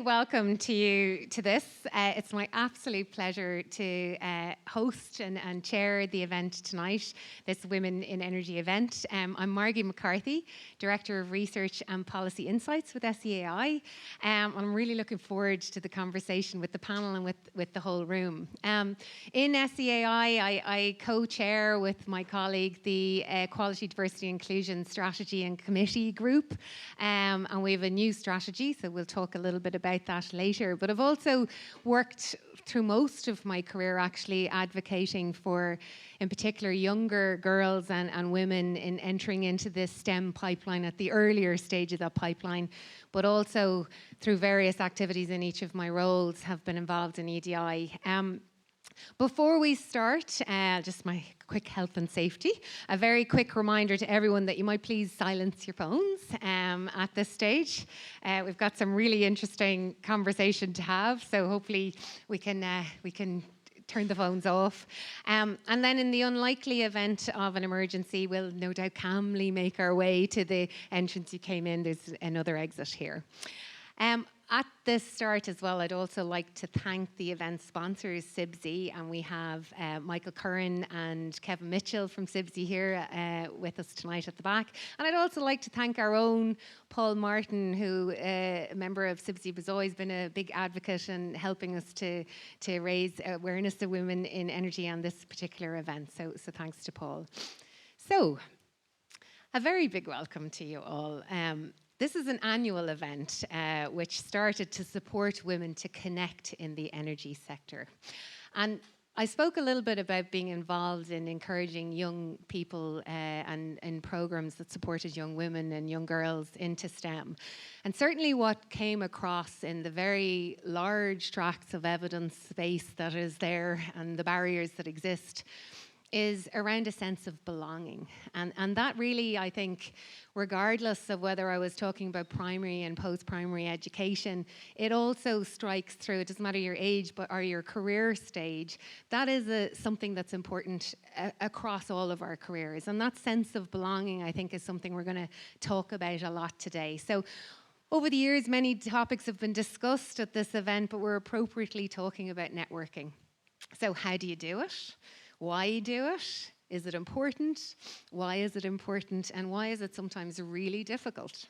welcome to you to this. It's my absolute pleasure to host and chair the event tonight, this Women in Energy event. I'm Margie McCarthy, Director of Research and Policy Insights with SEAI. I'm really looking forward to the conversation with the panel and with the whole room. In SEAI, I co-chair with my colleague the Quality, Diversity, Inclusion Strategy and Committee Group. And we have a new strategy, so we'll talk a little bit about that later. But I've also worked through most of my career actually advocating for, in particular, younger girls and women in entering into this STEM pipeline at the earlier stage of that pipeline, but also through various activities in each of my roles have been involved in EDI. Before we start, just my quick health and safety, a very quick reminder to everyone that you might please silence your phones at this stage. We've got some really interesting conversation to have, so hopefully we can turn the phones off. And then in the unlikely event of an emergency, we'll no doubt calmly make our way to the entrance you came in. There's another exit here. At this start as well, I'd also like to thank the event sponsors, SEAI, and we have Michael Curran and Kevin Mitchell from SEAI here with us tonight at the back. And I'd also like to thank our own Paul Martin, who, a member of SEAI, has always been a big advocate and helping us to raise awareness of women in energy on this particular event. So thanks to Paul. So, a very big welcome to you all. This is an annual event which started to support women to connect in the energy sector. And I spoke a little bit about being involved in encouraging young people and in programs that supported young women and young girls into STEM. And certainly what came across in the very large tracts of evidence space that is there and the barriers that exist is around a sense of belonging. And that really, I think, regardless of whether I was talking about primary and post-primary education, it also strikes through. It doesn't matter your age or your career stage. That is something that's important across all of our careers. And that sense of belonging, I think, is something we're going to talk about a lot today. So over the years, many topics have been discussed at this event, but we're appropriately talking about networking. So how do you do it? Why do it? Is it important? Why is it important? And why is it sometimes really difficult?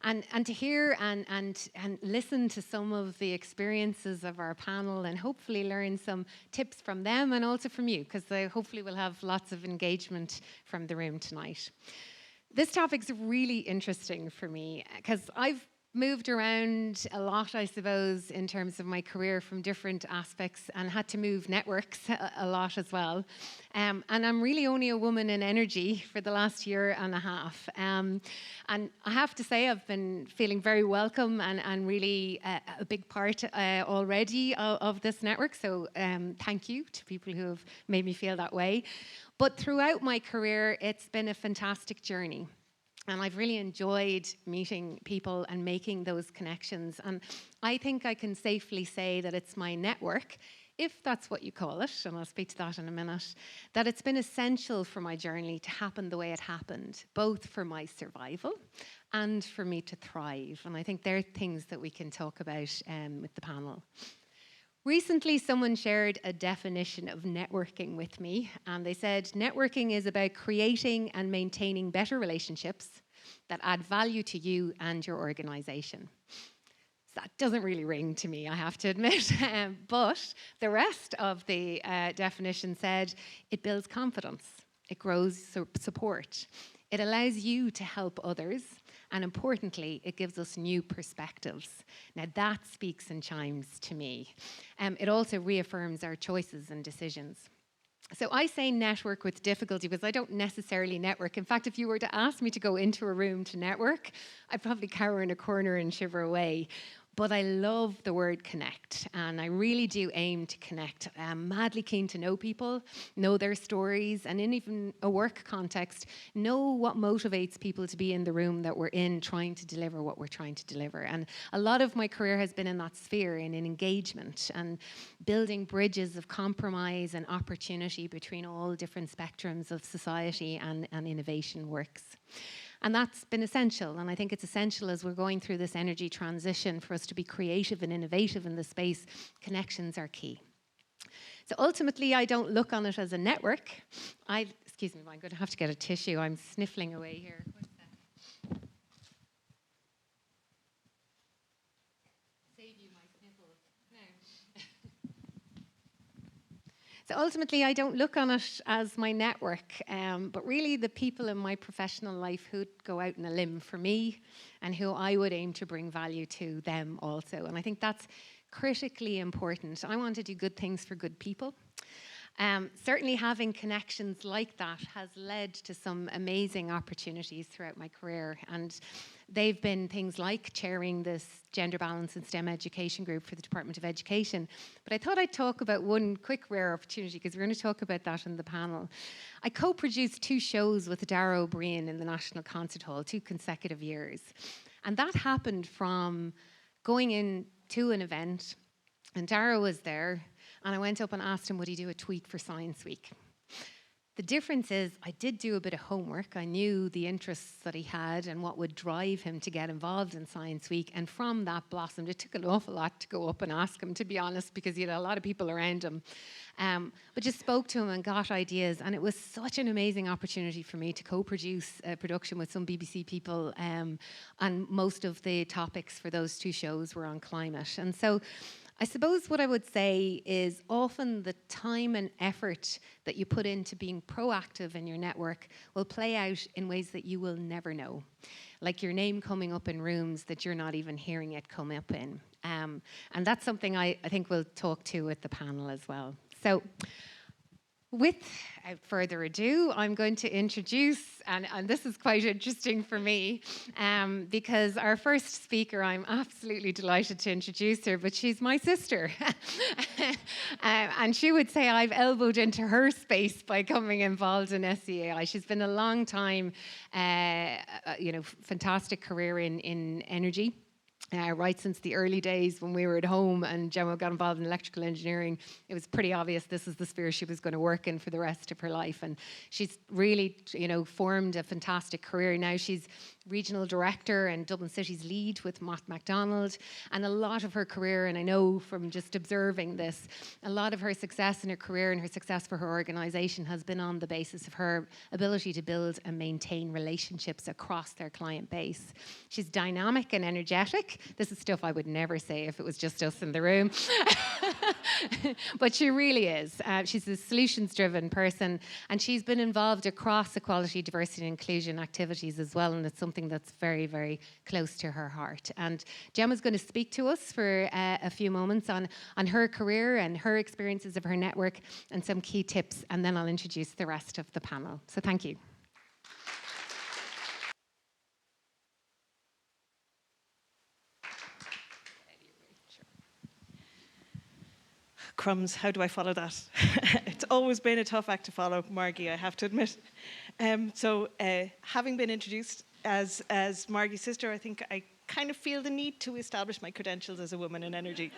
And to hear and listen to some of the experiences of our panel and hopefully learn some tips from them and also from you, because hopefully we'll have lots of engagement from the room tonight. This topic's really interesting for me because I've moved around a lot, I suppose, in terms of my career from different aspects and had to move networks a lot as well. And I'm really only a woman in energy for the last year and a half. And I have to say I've been feeling very welcome and really a big part already of this network. So thank you to people who have made me feel that way. But throughout my career, it's been a fantastic journey. And I've really enjoyed meeting people and making those connections. And I think I can safely say that it's my network, if that's what you call it, and I'll speak to that in a minute, that it's been essential for my journey to happen the way it happened, both for my survival and for me to thrive. And I think they're things that we can talk about with the panel. Recently, someone shared a definition of networking with me, and they said, networking is about creating and maintaining better relationships that add value to you and your organization. So that doesn't really ring to me, I have to admit, but the rest of the definition said, it builds confidence, it grows support, it allows you to help others, and importantly, it gives us new perspectives. Now that speaks and chimes to me. It also reaffirms our choices and decisions. So I say network with difficulty because I don't necessarily network. In fact, if you were to ask me to go into a room to network, I'd probably cower in a corner and shiver away. But I love the word connect, and I really do aim to connect. I'm madly keen to know people, know their stories, and in even a work context, know what motivates people to be in the room that we're in trying to deliver what we're trying to deliver. And a lot of my career has been in that sphere, in engagement and building bridges of compromise and opportunity between all different spectrums of society and innovation works. And that's been essential. And I think it's essential as we're going through this energy transition for us to be creative and innovative in the space. Connections are key. So ultimately, I don't look on it as a network. Excuse me, I'm going to have to get a tissue. I'm sniffling away here. Save you my sniffles. No. So ultimately, I don't look on it as my network, but really the people in my professional life who'd go out on a limb for me and who I would aim to bring value to them also. And I think that's critically important. I want to do good things for good people. Certainly having connections like that has led to some amazing opportunities throughout my career, and they've been things like chairing this gender balance and STEM education group for the Department of Education. But I thought I'd talk about one quick rare opportunity, because we're going to talk about that in the panel. I co-produced 2 shows with Dara O'Brien in the National Concert Hall, 2 consecutive years. And that happened from going into an event, and Dara was there, and I went up and asked him, would he do a tweet for Science Week? The difference is I did do a bit of homework. I knew the interests that he had and what would drive him to get involved in Science Week. And from that blossomed. It took an awful lot to go up and ask him, to be honest, because he had a lot of people around him. But just spoke to him and got ideas. And it was such an amazing opportunity for me to co-produce a production with some BBC people. And most of the topics for those 2 shows were on climate. And so I suppose what I would say is often the time and effort that you put into being proactive in your network will play out in ways that you will never know. Like your name coming up in rooms that you're not even hearing it come up in. And that's something I think we'll talk to at the panel as well. So without further ado, I'm going to introduce, and this is quite interesting for me, because our first speaker, I'm absolutely delighted to introduce her, but she's my sister. And she would say I've elbowed into her space by coming involved in SEAI. She's been a long time, fantastic career in energy. Right since the early days when we were at home and Gemma got involved in electrical engineering, it was pretty obvious this is the sphere she was going to work in for the rest of her life. And she's really, formed a fantastic career. Now she's regional director and Dublin City's lead with Mott MacDonald. And a lot of her career, and I know from just observing this, a lot of her success in her career and her success for her organisation has been on the basis of her ability to build and maintain relationships across their client base. She's dynamic and energetic. This is stuff I would never say if it was just us in the room. But she really is. She's a solutions-driven person, and she's been involved across equality, diversity, and inclusion activities as well, and it's something that's very, very close to her heart. And Gemma's going to speak to us for a few moments on her career and her experiences of her network and some key tips, and then I'll introduce the rest of the panel. So thank you. Crumbs, how do I follow that? It's always been a tough act to follow, Margie, I have to admit. Having been introduced as Margie's sister, I think I kind of feel the need to establish my credentials as a woman in energy.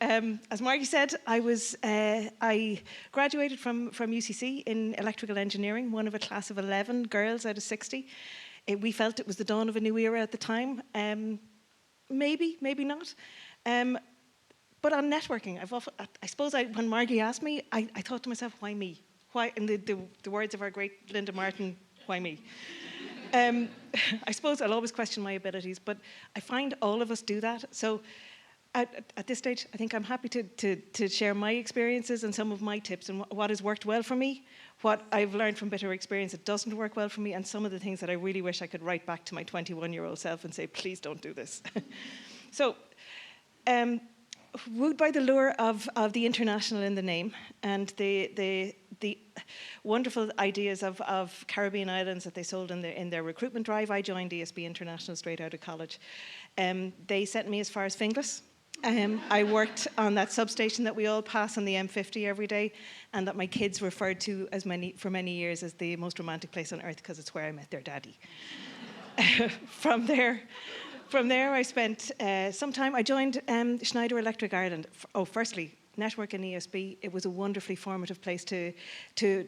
As Margie said, I graduated from UCC in electrical engineering, one of a class of 11 girls out of 60. We felt it was the dawn of a new era at the time. Maybe not. But on networking, when Margie asked me, I thought to myself, why me? Why, in the words of our great Linda Martin, why me? I suppose I'll always question my abilities, but I find all of us do that. So at this stage, I think I'm happy to share my experiences and some of my tips and what has worked well for me, what I've learned from bitter experience that doesn't work well for me, and some of the things that I really wish I could write back to my 21-year-old self and say, please don't do this. Wooed by the lure of the international in the name and the wonderful ideas of Caribbean islands that they sold in their recruitment drive, I joined ESB International straight out of college. They sent me as far as Finglas. I worked on that substation that we all pass on the M50 every day, and that my kids referred to for many years as the most romantic place on earth because it's where I met their daddy. From there, I spent some time. I joined Schneider Electric Ireland. Firstly, network in ESB. It was a wonderfully formative place to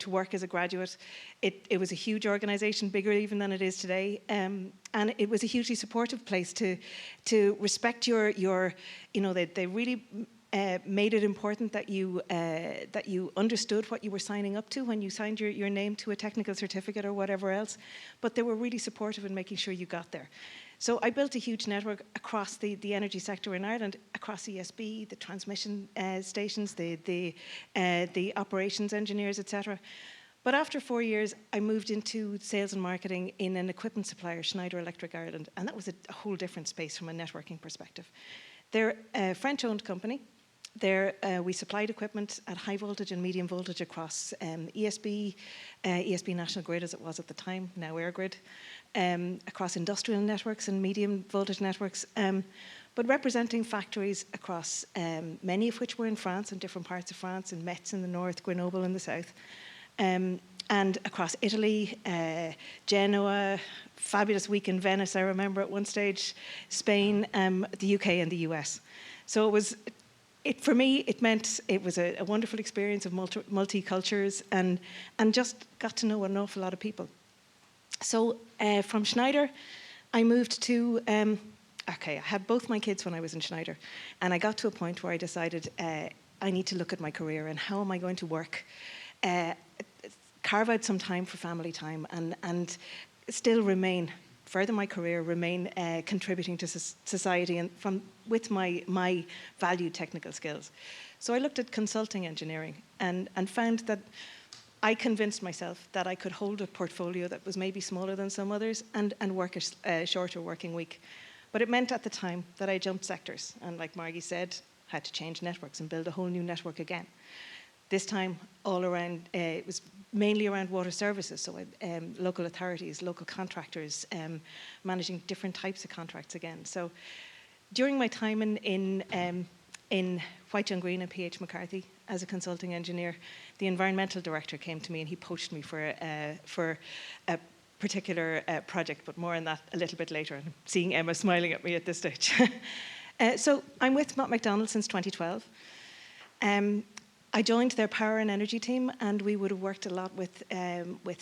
work as a graduate. It was a huge organisation, bigger even than it is today, and it was a hugely supportive place to respect your they really made it important that you understood what you were signing up to when you signed your name to a technical certificate or whatever else, but they were really supportive in making sure you got there. So I built a huge network across the energy sector in Ireland, across ESB, the transmission stations, the operations engineers, etc. But after 4 years, I moved into sales and marketing in an equipment supplier, Schneider Electric Ireland, and that was a whole different space from a networking perspective. They're a French-owned company. We supplied equipment at high voltage and medium voltage across ESB, ESB National Grid as it was at the time, now EirGrid, across industrial networks and medium voltage networks, but representing factories across many of which were in France, in different parts of France, in Metz in the north, Grenoble in the south, and across Italy, Genoa, fabulous week in Venice, I remember at one stage, Spain, the UK and the US. So for me, it meant it was a wonderful experience of multi-cultures and just got to know an awful lot of people. So from Schneider, I moved to, I had both my kids when I was in Schneider, and I got to a point where I decided I need to look at my career and how am I going to work, carve out some time for family time and still further my career, remain contributing to society and with my valued technical skills. So I looked at consulting engineering and found that I convinced myself that I could hold a portfolio that was maybe smaller than some others and work a shorter working week. But it meant at the time that I jumped sectors and, like Margie said, had to change networks and build a whole new network again. This time all around, it was mainly around water services, so local authorities, local contractors, managing different types of contracts again. So during my time in White Young Green and PH McCarthy as a consulting engineer, the environmental director came to me and he poached me for a particular project, but more on that a little bit later. I'm seeing Emma smiling at me at this stage. So I'm with Mott MacDonald since 2012. I joined their power and energy team, and we would have worked a lot with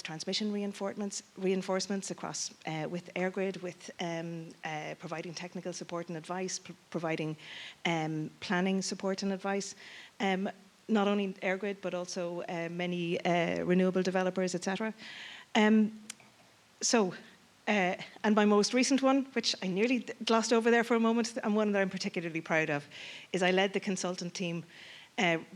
transmission reinforcements across with EirGrid, with providing technical support and advice, providing planning support and advice. Not only EirGrid, but also many renewable developers, etc. And my most recent one, which I nearly glossed over there for a moment, and one that I'm particularly proud of, is I led the consultant team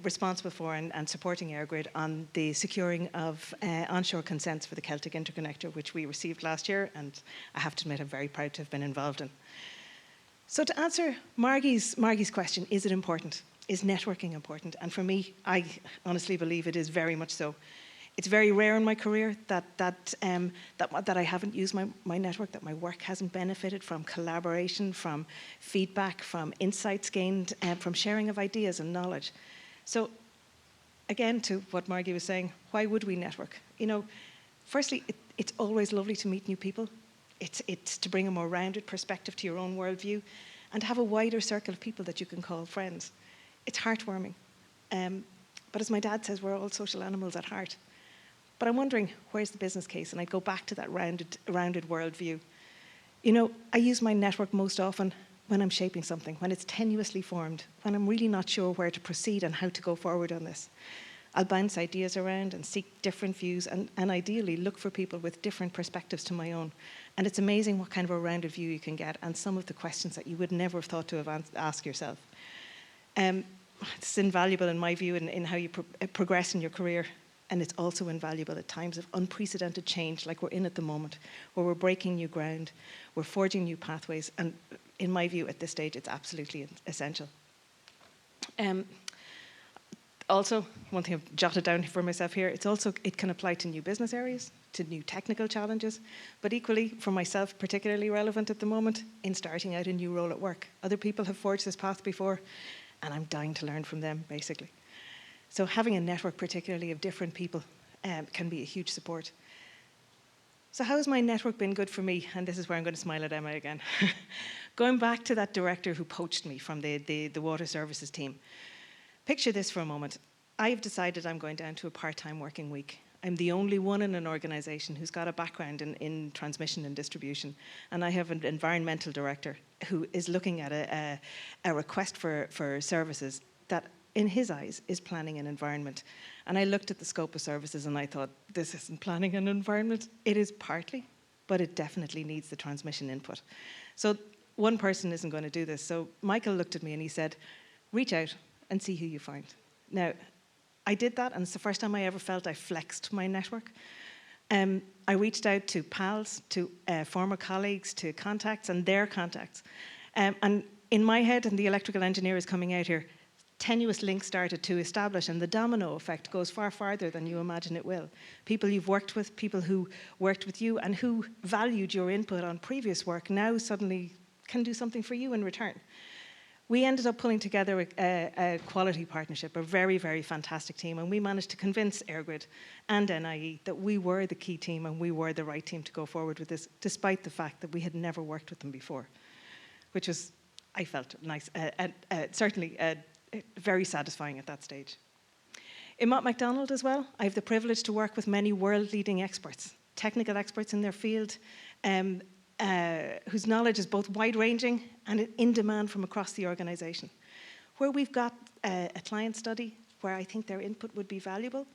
responsible for and supporting EirGrid on the securing of onshore consents for the Celtic Interconnector, which we received last year, and I have to admit I'm very proud to have been involved in. So to answer Margie's question, is it important? Is networking important? And for me, I honestly believe it is very much so. It's very rare in my career that I haven't used my network, that my work hasn't benefited from collaboration, from feedback, from insights gained, from sharing of ideas and knowledge. So again, to what Margie was saying, why would we network? Firstly, it's always lovely to meet new people. It's to bring a more rounded perspective to your own worldview and to have a wider circle of people that you can call friends. It's heartwarming. But as my dad says, we're all social animals at heart. But I'm wondering, where's the business case? And I'd go back to that rounded worldview. I use my network most often when I'm shaping something, when it's tenuously formed, when I'm really not sure where to proceed and how to go forward on this. I'll bounce ideas around and seek different views and ideally look for people with different perspectives to my own. And it's amazing what kind of a rounded view you can get and some of the questions that you would never have thought to have asked yourself. It's invaluable in my view in how you progress in your career. And it's also invaluable at times of unprecedented change like we're in at the moment, where we're breaking new ground, we're forging new pathways, and in my view at this stage it's absolutely essential. Also, one thing I've jotted down for myself here, it can apply to new business areas, to new technical challenges, but equally for myself particularly relevant at the moment in starting out a new role at work. Other people have forged this path before and I'm dying to learn from them basically. So having a network, particularly of different people, can be a huge support. So how has my network been good for me? And this is where I'm going to smile at Emma again. Going back to that director who poached me from the water services team. Picture this for a moment. I've decided I'm going down to a part-time working week. I'm the only one in an organisation who's got a background in transmission and distribution. And I have an environmental director who is looking at a request for services that, in his eyes, is planning and environment. And I looked at the scope of services and I thought, this isn't planning and environment. It is partly, but it definitely needs the transmission input. So one person isn't going to do this. So Michael looked at me and he said, reach out and see who you find. Now, I did that, and it's the first time I ever felt I flexed my network. I reached out to pals, to former colleagues, to contacts and their contacts. And in my head, and the electrical engineer is coming out here, tenuous links started to establish, and the domino effect goes far farther than you imagine it will. People you've worked with, people who worked with you and who valued your input on previous work now suddenly can do something for you in return. We ended up pulling together a quality partnership, a very, very fantastic team, and we managed to convince EirGrid and NIE that we were the key team and we were the right team to go forward with this, despite the fact that we had never worked with them before, which was, I felt, nice, certainly very satisfying at that stage. In Mott MacDonald as well, I have the privilege to work with many world-leading experts, technical experts in their field, whose knowledge is both wide-ranging and in demand from across the organisation. Where we've got a client study where I think their input would be valuable,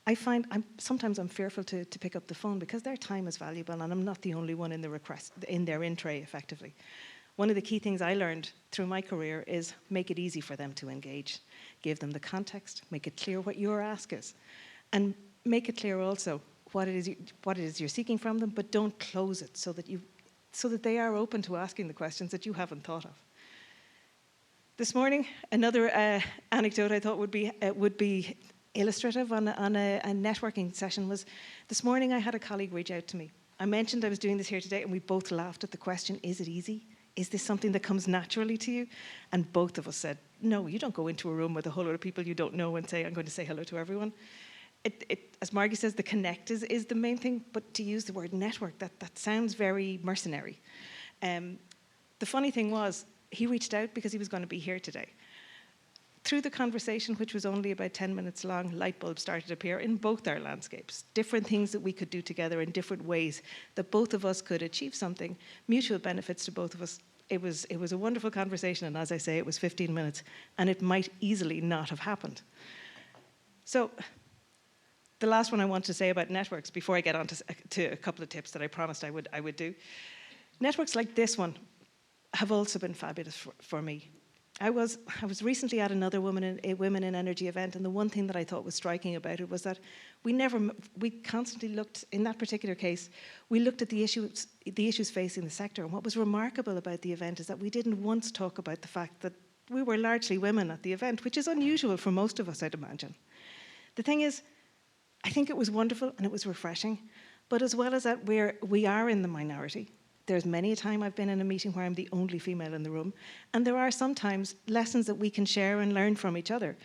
I find sometimes I'm fearful to pick up the phone because their time is valuable and I'm not the only one in the request, in their in-tray effectively. One of the key things I learned through my career is make it easy for them to engage. Give them the context, make it clear what your ask is, and make it clear also what it is you're seeking from them, but don't close it so that they are open to asking the questions that you haven't thought of. This morning, another anecdote I thought would be illustrative on a networking session was, this morning I had a colleague reach out to me. I mentioned I was doing this here today and we both laughed at the question, is it easy? Is this something that comes naturally to you? And both of us said, no, you don't go into a room with a whole lot of people you don't know and say, I'm going to say hello to everyone. As Margie says, the connect is the main thing, but to use the word network, that sounds very mercenary. The funny thing was, he reached out because he was going to be here today. Through the conversation, which was only about 10 minutes long, light bulbs started to appear in both our landscapes. Different things that we could do together in different ways that both of us could achieve something, mutual benefits to both of us. It was a wonderful conversation, and as I say, it was 15 minutes, and it might easily not have happened. So, the last one I want to say about networks, before I get on to a couple of tips that I promised I would do. Networks like this one have also been fabulous for me. I was recently at another Women in Energy event, and the one thing that I thought was striking about it was that we constantly looked, in that particular case, we looked at the issues facing the sector. And what was remarkable about the event is that we didn't once talk about the fact that we were largely women at the event, which is unusual for most of us, I'd imagine. The thing is, I think it was wonderful and it was refreshing, but as well as that, we are in the minority. There's many a time I've been in a meeting where I'm the only female in the room, and there are sometimes lessons that we can share and learn from each other.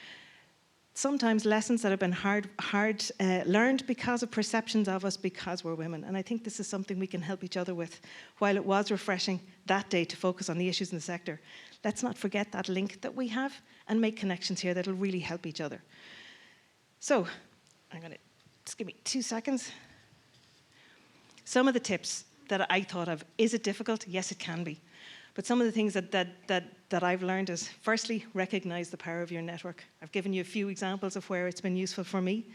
Sometimes lessons that have been hard learned because of perceptions of us because we're women, and I think this is something we can help each other with. While it was refreshing that day to focus on the issues in the sector, let's not forget that link that we have and make connections here that'll really help each other. So, I'm going to just give me 2 seconds. Some of the tips that I thought of. Is it difficult? Yes, it can be. But some of the things that I've learned is, firstly, recognize the power of your network. I've given you a few examples of where it's been useful for me.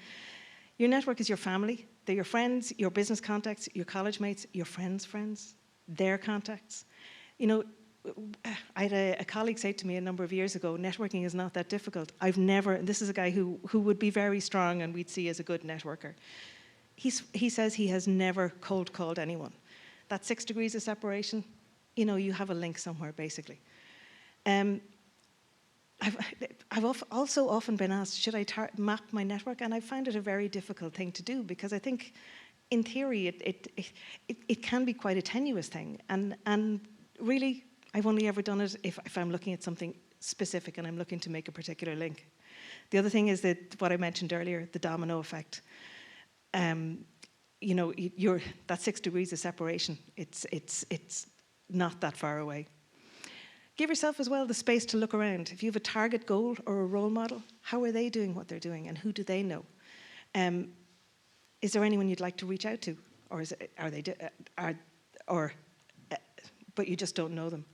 Your network is your family. They're your friends, your business contacts, your college mates, your friends' friends, their contacts. You know, I had a colleague say to me a number of years ago, networking is not that difficult. This is a guy who would be very strong and we'd see as a good networker. He says he has never cold called anyone. That 6 degrees of separation, you know, you have a link somewhere, basically. I've also often been asked, should I map my network? And I find it a very difficult thing to do because I think, in theory, it can be quite a tenuous thing. And really, I've only ever done it if I'm looking at something specific and I'm looking to make a particular link. The other thing is that what I mentioned earlier, the domino effect. You know, that 6 degrees of separation, it's not that far away. Give yourself as well the space to look around. If you have a target goal or a role model, how are they doing what they're doing, and who do they know? Is there anyone you'd like to reach out to, or but you just don't know them?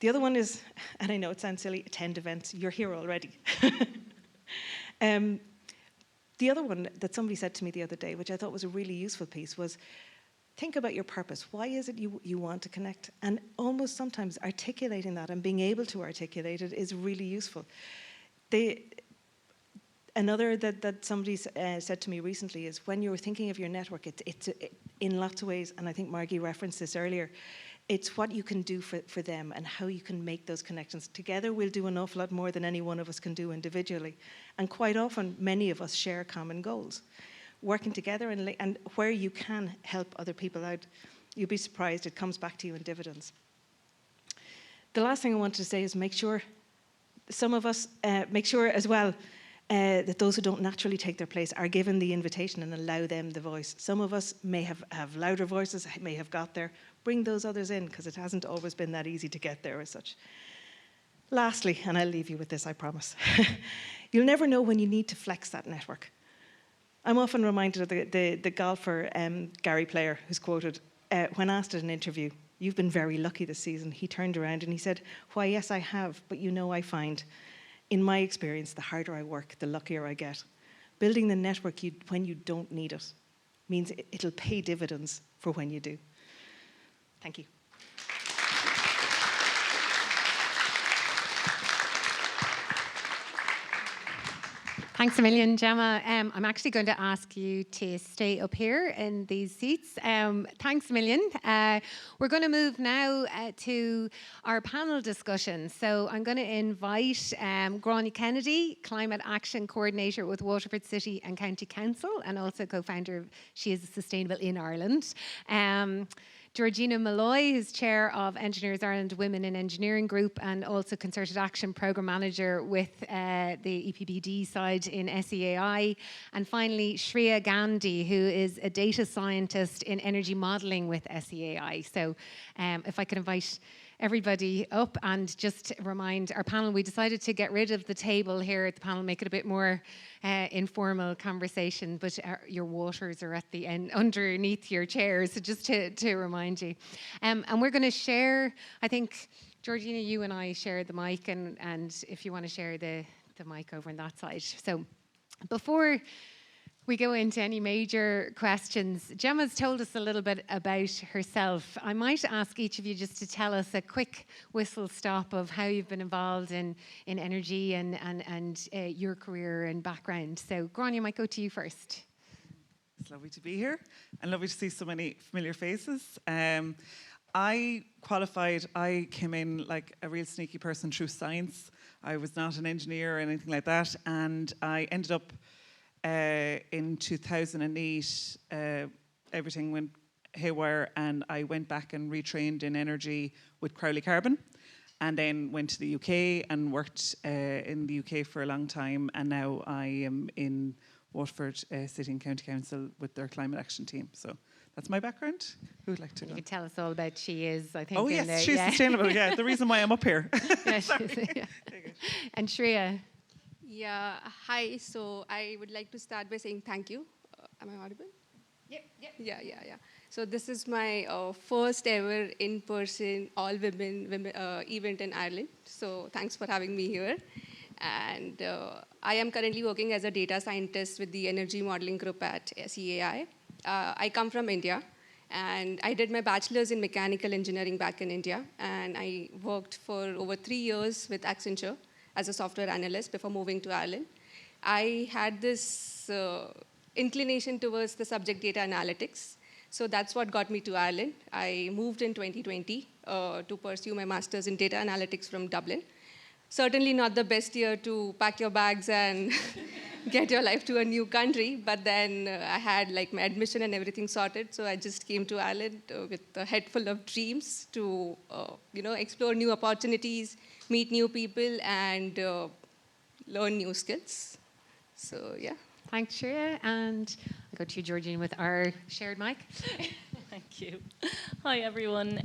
The other one is, and I know it sounds silly, attend events. You're here already. The other one that somebody said to me the other day, which I thought was a really useful piece, was think about your purpose. Why is it you want to connect? And almost sometimes articulating that and being able to articulate it is really useful. Another that somebody said to me recently is when you're thinking of your network, it's in lots of ways, and I think Margie referenced this earlier, it's what you can do for them and how you can make those connections. Together we'll do an awful lot more than any one of us can do individually. And quite often, many of us share common goals. Working together and where you can help other people out, you'll be surprised, it comes back to you in dividends. The last thing I wanted to say is make sure as well that those who don't naturally take their place are given the invitation and allow them the voice. Some of us may have louder voices, may have got there. Bring those others in, because it hasn't always been that easy to get there as such. Lastly, and I'll leave you with this, I promise. You'll never know when you need to flex that network. I'm often reminded of the golfer, Gary Player, who's quoted, when asked at an interview, "You've been very lucky this season." He turned around and he said, "Why, yes, I have, but I find, in my experience, the harder I work, the luckier I get. Building the network when you don't need it means it'll pay dividends for when you do." Thank you. Thanks a million, Gemma. I'm actually going to ask you to stay up here in these seats. Thanks a million. We're going to move now to our panel discussion. So I'm going to invite Gráinne Kennedy, Climate Action Coordinator with Waterford City and County Council, and also co-founder of She is Sustainable in Ireland. Georgina Malloy, who's Chair of Engineers Ireland Women in Engineering Group and also Concerted Action Programme Manager with the EPBD side in SEAI. And finally, Shreya Gandhi, who is a data scientist in energy modelling with SEAI. So if I could invite everybody up and just remind our panel, we decided to get rid of the table here at the panel, make it a bit more informal conversation, but your waters are at the end, underneath your chairs, so just to remind you. And we're going to share, I think, Georgina, you and I share the mic, and if you want to share the mic over on that side. So before we go into any major questions, Gemma's told us a little bit about herself. I might ask each of you just to tell us a quick whistle stop of how you've been involved in energy and your career and background. So, Gráinne, I might go to you first. It's lovely to be here and lovely to see so many familiar faces. I qualified, I came in like a real sneaky person through science. I was not an engineer or anything like that, and I ended up in 2008, everything went haywire, and I went back and retrained in energy with Crowley Carbon, and then went to the UK and worked in the UK for a long time, and now I am in Waterford City and County Council with their climate action team. So that's my background. Who would like to go? You could tell us all about She Is, I think. Oh yes, She's Sustainable, yeah, the reason why I'm up here. Yeah, and Shreya. Yeah, hi. So I would like to start by saying thank you. Am I audible? Yep. Yeah. So this is my first ever in-person all-women event in Ireland. So thanks for having me here. And I am currently working as a data scientist with the energy modeling group at SEAI. I come from India, and I did my bachelor's in mechanical engineering back in India. And I worked for over 3 years with Accenture as a software analyst before moving to Ireland. I had this inclination towards the subject data analytics. So that's what got me to Ireland. I moved in 2020 to pursue my master's in data analytics from Dublin. Certainly not the best year to pack your bags and get your life to a new country, but then I had like my admission and everything sorted, so I just came to Ireland with a head full of dreams to explore new opportunities, meet new people, and learn new skills. So yeah. Thanks, Shreya. And I'll go to you, Georgine, with our shared mic. Thank you. Hi, everyone.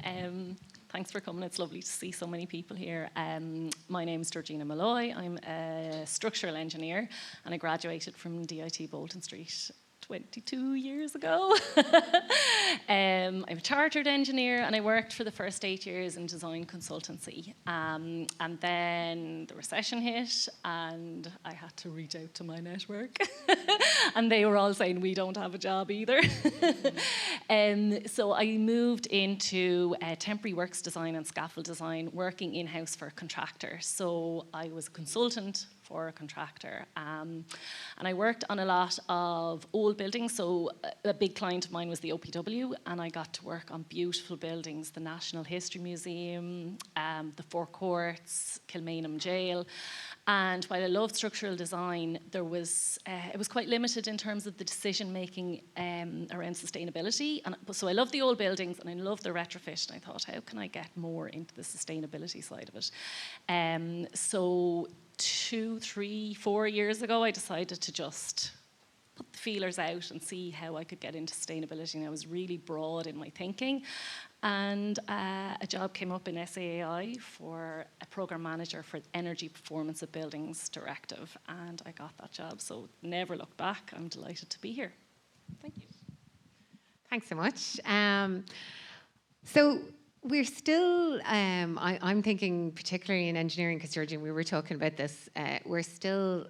Thanks for coming. It's lovely to see so many people here. My name is Georgina Malloy. I'm a structural engineer and I graduated from DIT Bolton Street 22 years ago. I'm a chartered engineer and I worked for the first 8 years in design consultancy. And then the recession hit and I had to reach out to my network. And they were all saying, we don't have a job either. So I moved into temporary works design and scaffold design, working in-house for a contractor. So I was a consultant for a contractor. And I worked on a lot of old buildings. So a big client of mine was the OPW, and I got to work on beautiful buildings, the National History Museum, the Four Courts, Kilmainham Jail. And while I loved structural design, it was quite limited in terms of the decision making around sustainability. And so I love the old buildings and I love the retrofit. And I thought, how can I get more into the sustainability side of it? So 2, 3, 4 years ago, I decided to just put the feelers out and see how I could get into sustainability. And I was really broad in my thinking. And a job came up in SEAI for a program manager for Energy Performance of Buildings Directive. And I got that job. So never looked back. I'm delighted to be here. Thank you. Thanks so much. So we're still, I'm thinking particularly in engineering, because Georgine, we were talking about this, we're still,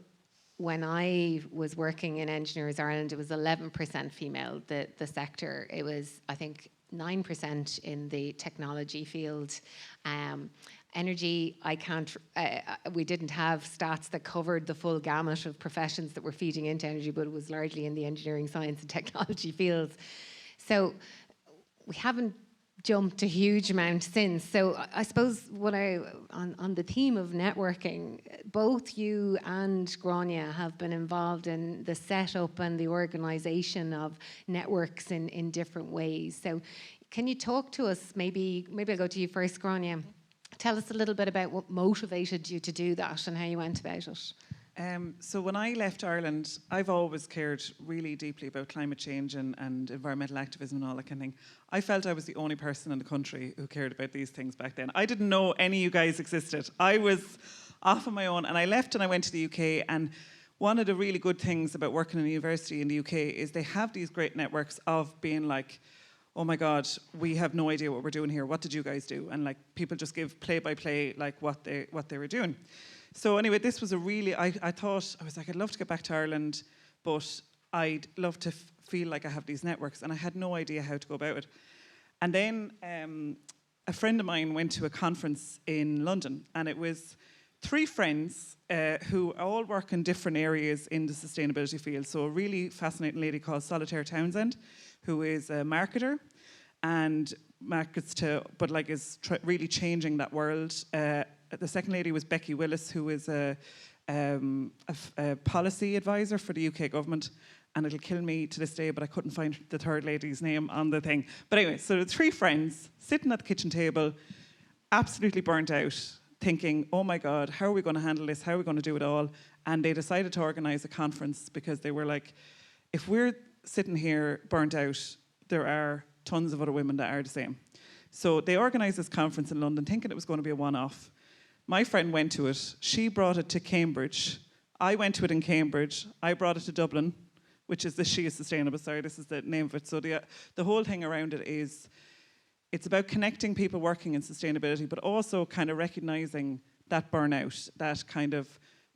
when I was working in Engineers Ireland, it was 11% female, the sector. It was, I think, 9% in the technology field. Energy, we didn't have stats that covered the full gamut of professions that were feeding into energy, but it was largely in the engineering, science and technology fields. So we haven't jumped a huge amount since. So I suppose on the theme of networking, both you and Grania have been involved in the setup and the organisation of networks in different ways. So can you talk to us, maybe I'll go to you first, Grania. Tell us a little bit about what motivated you to do that and how you went about it. So when I left Ireland, I've always cared really deeply about climate change and environmental activism and all that kind of thing. I felt I was the only person in the country who cared about these things back then. I didn't know any of you guys existed. I was off on my own, and I left and I went to the UK. And one of the really good things about working in a university in the UK is they have these great networks of being like, oh my God, we have no idea what we're doing here. What did you guys do? And like people just give play by play like what they were doing. So anyway, this was a really, I thought, I was like, I'd love to get back to Ireland, but I'd love to feel like I have these networks, and I had no idea how to go about it. And then a friend of mine went to a conference in London, and it was 3 friends who all work in different areas in the sustainability field. So a really fascinating lady called Solitaire Townsend, who is a marketer and markets to, but like is really changing that world. The second lady was Becky Willis, who is a policy advisor for the UK government. And it'll kill me to this day, but I couldn't find the third lady's name on the thing. But anyway, so the 3 friends sitting at the kitchen table, absolutely burnt out, thinking, oh my God, how are we going to handle this? How are we going to do it all? And they decided to organise a conference because they were like, if we're sitting here burnt out, there are tons of other women that are the same. So they organised this conference in London thinking it was going to be a one-off. My friend went to it. She brought it to Cambridge. I went to it in Cambridge. I brought it to Dublin, which is the She is Sustainable. Sorry, this is the name of it. So the whole thing around it is, it's about connecting people working in sustainability, but also kind of recognising that burnout, that kind of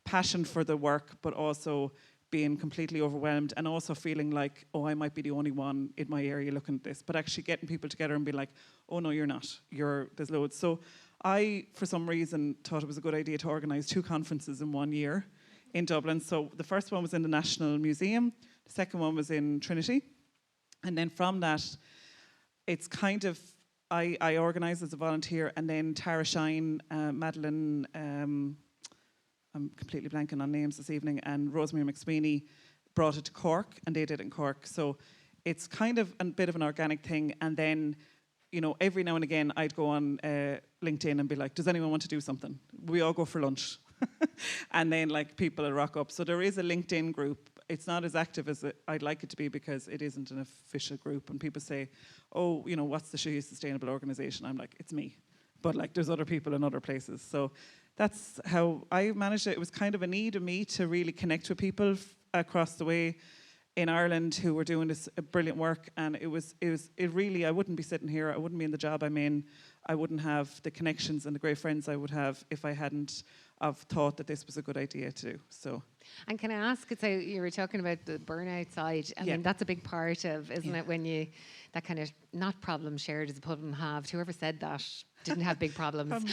passion for the work, but also being completely overwhelmed and also feeling like, oh, I might be the only one in my area looking at this, but actually getting people together and be like, oh no, you're not. There's loads. So I, for some reason, thought it was a good idea to organise 2 conferences in 1 year in Dublin. So the first one was in the National Museum, the second one was in Trinity. And then from that, it's kind of, I organised as a volunteer, and then Tara Shine, Madeline, I'm completely blanking on names this evening, and Rosemary McSweeney brought it to Cork, and they did it in Cork. So it's kind of a bit of an organic thing. And then, you know, every now and again, I'd go on LinkedIn and be like, does anyone want to do something? We all go for lunch. And then, like, people will rock up. So there is a LinkedIn group. It's not as active as I'd like it to be because it isn't an official group. And people say, oh, you know, what's the SEAI Sustainable Organisation? I'm like, it's me. but like there's other people in other places. So that's how I managed it. It was kind of a need of me to really connect with people across the way in Ireland who were doing this brilliant work, and it really, I wouldn't be sitting here, I wouldn't be in the job I'm in, I wouldn't have the connections and the great friends I would have if I hadn't have thought that this was a good idea to do. So. And can I ask, so you were talking about the burnout side. I mean, that's a big part of, isn't it, when you, that kind of, not problem shared is a problem halved. Whoever said that didn't have big problems.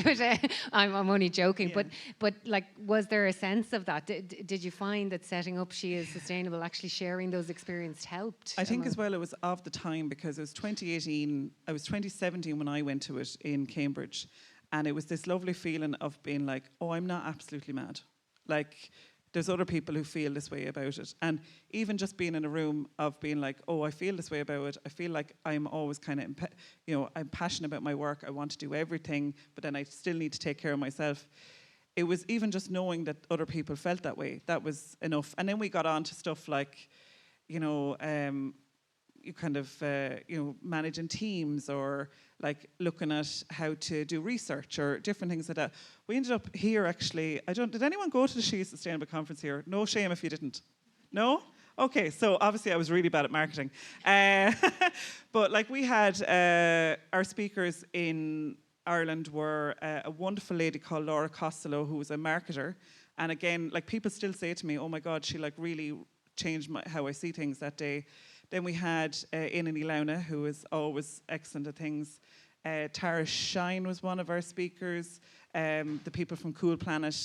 But I'm only joking. But like, was there a sense of that? Did you find that setting up She Is Sustainable, actually sharing those experiences helped? I think as well it was of the time, because it was 2018, I was 2017 when I went to it in Cambridge. And it was this lovely feeling of being like, oh, I'm not absolutely mad. Like, there's other people who feel this way about it. And even just being in a room of being like, oh, I feel this way about it. I feel like I'm always kind of, I'm passionate about my work. I want to do everything, but then I still need to take care of myself. It was even just knowing that other people felt that way. That was enough. And then we got on to stuff like, you kind of, managing teams, or like looking at how to do research or different things like that. We ended up here actually. Did anyone go to the She Is Sustainable conference here? No shame if you didn't. No? Okay, so obviously I was really bad at marketing. But like we had our speakers in Ireland were a wonderful lady called Laura Costello, who was a marketer. And again, like people still say to me, oh my God, she like really changed how I see things that day. Then we had Ian Launa, who was always excellent at things. Tara Shine was one of our speakers. The people from Cool Planet.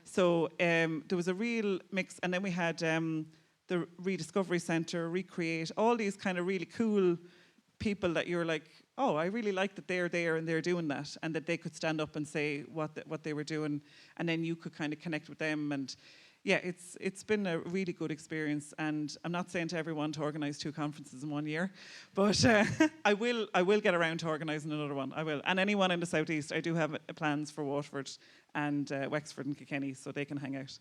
So there was a real mix. And then we had the Rediscovery Centre, Recreate, all these kind of really cool people that you're like, oh, I really like that they're there and they're doing that, and that they could stand up and say what they were doing, and then you could kind of connect with them. And yeah, it's been a really good experience, and I'm not saying to everyone to organise 2 conferences in 1 year, but I will get around to organising another one. I will. And anyone in the southeast, I do have plans for Waterford and Wexford and Kilkenny, so they can hang out.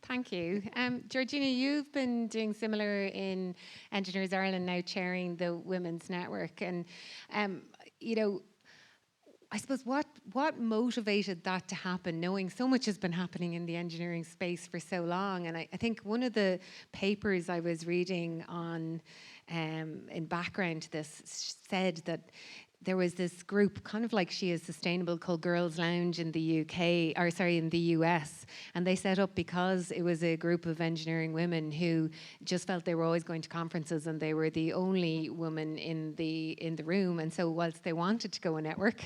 Thank you. Georgina, you've been doing similar in Engineers Ireland, now chairing the Women's Network. And, I suppose what motivated that to happen, knowing so much has been happening in the engineering space for so long? And I think one of the papers I was reading on in background to this said that there was this group, kind of like She Is Sustainable, called Girls Lounge in the in the US, and they set up because it was a group of engineering women who just felt they were always going to conferences and they were the only woman in the room, and so whilst they wanted to go a network,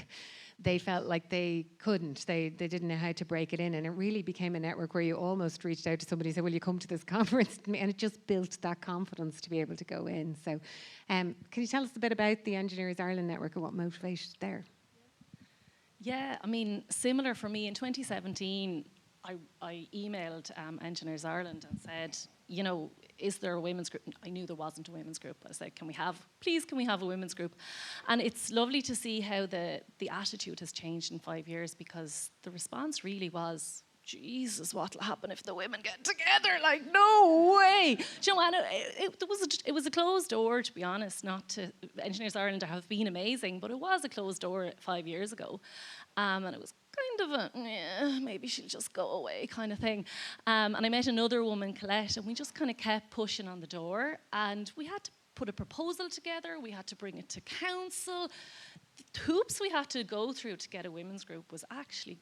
they felt like they couldn't. They didn't know how to break it in, and it really became a network where you almost reached out to somebody and said, will you come to this conference? And it just built that confidence to be able to go in. So can you tell us a bit about the Engineers Ireland Network and what motivated there? Yeah, I mean, similar for me. In 2017, I emailed Engineers Ireland and said, is there a women's group? I knew there wasn't a women's group. I said, can we have a women's group? And it's lovely to see how the attitude has changed in 5 years, because the response really was, Jesus, what'll happen if the women get together? Like, no way. Joanna, it was a closed door, to be honest. Not to Engineers Ireland have been amazing, but it was a closed door 5 years ago. And it was kind of maybe she'll just go away kind of thing. And I met another woman, Colette, and we just kind of kept pushing on the door. And we had to put a proposal together. We had to bring it to council. The hoops we had to go through to get a women's group was actually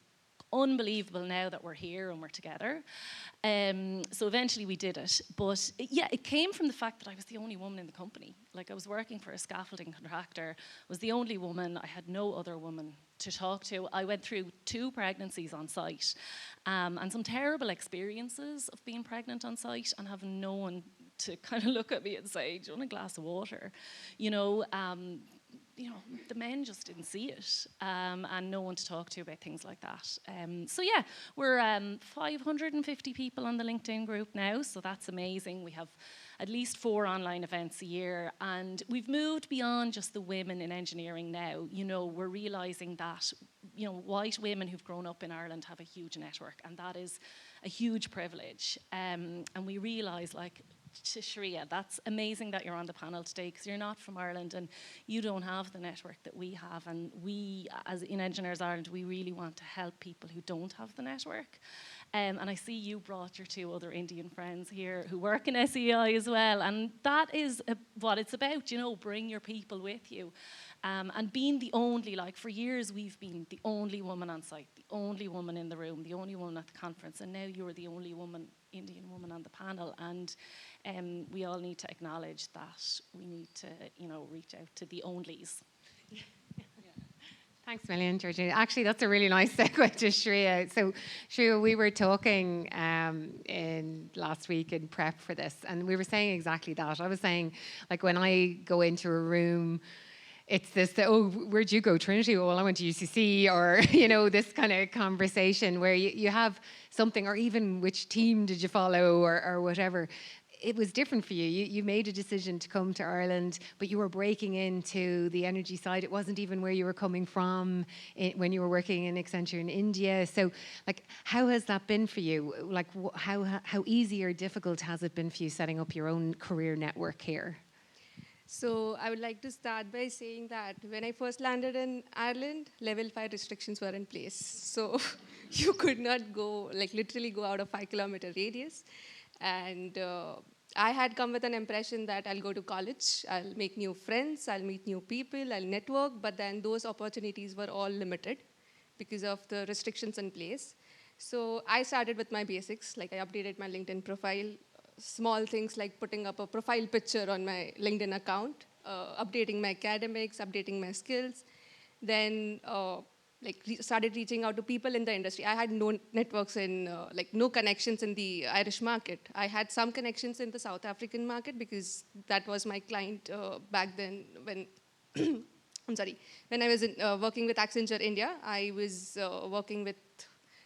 unbelievable now that we're here and we're together. So eventually we did it. But it came from the fact that I was the only woman in the company. Like, I was working for a scaffolding contractor, was the only woman. I had no other woman to talk to. I went through 2 pregnancies on site and some terrible experiences of being pregnant on site and having no one to kind of look at me and say, do you want a glass of water? The men just didn't see it, and no one to talk to about things like that. We're 550 people on the LinkedIn group now, so that's amazing. We have at least 4 online events a year, and we've moved beyond just the women in engineering now. We're realising that, white women who've grown up in Ireland have a huge network, and that is a huge privilege. And we realise, like, to Sharia, that's amazing that you're on the panel today, because you're not from Ireland and you don't have the network that we have. And we, as in Engineers Ireland, we really want to help people who don't have the network. And I see you brought your 2 other Indian friends here who work in SEAI as well. And that is what it's about, you know, bring your people with you. And being the only, like for years, we've been the only woman on site, the only woman in the room, the only woman at the conference. And now you're the only Indian woman on the panel. And we all need to acknowledge that we need to, you know, reach out to the onlys. Thanks a million, Georgina. Actually, that's a really nice segue to Shreya. So, Shreya, we were talking in last week in prep for this, and we were saying exactly that. I was saying, like, when I go into a room, it's this, oh, where'd you go? Trinity? Well, I went to UCC, or, you know, this kind of conversation where you have something, or even which team did you follow, or whatever. It was different for you. You made a decision to come to Ireland, but you were breaking into the energy side. It wasn't even where you were coming from when you were working in Accenture in India. So, like, how has that been for you? Like, how easy or difficult has it been for you setting up your own career network here? So I would like to start by saying that when I first landed in Ireland, level 5 restrictions were in place. So you could not go, like literally go out of 5-kilometer radius. And I had come with an impression that I'll go to college, I'll make new friends, I'll meet new people, I'll network, but then those opportunities were all limited because of the restrictions in place. So I started with my basics, like I updated my LinkedIn profile, small things like putting up a profile picture on my LinkedIn account, updating my academics, updating my skills, then started reaching out to people in the industry. I had no networks in, no connections in the Irish market. I had some connections in the South African market because that was my client back then when, when I was working with Accenture India, I was working with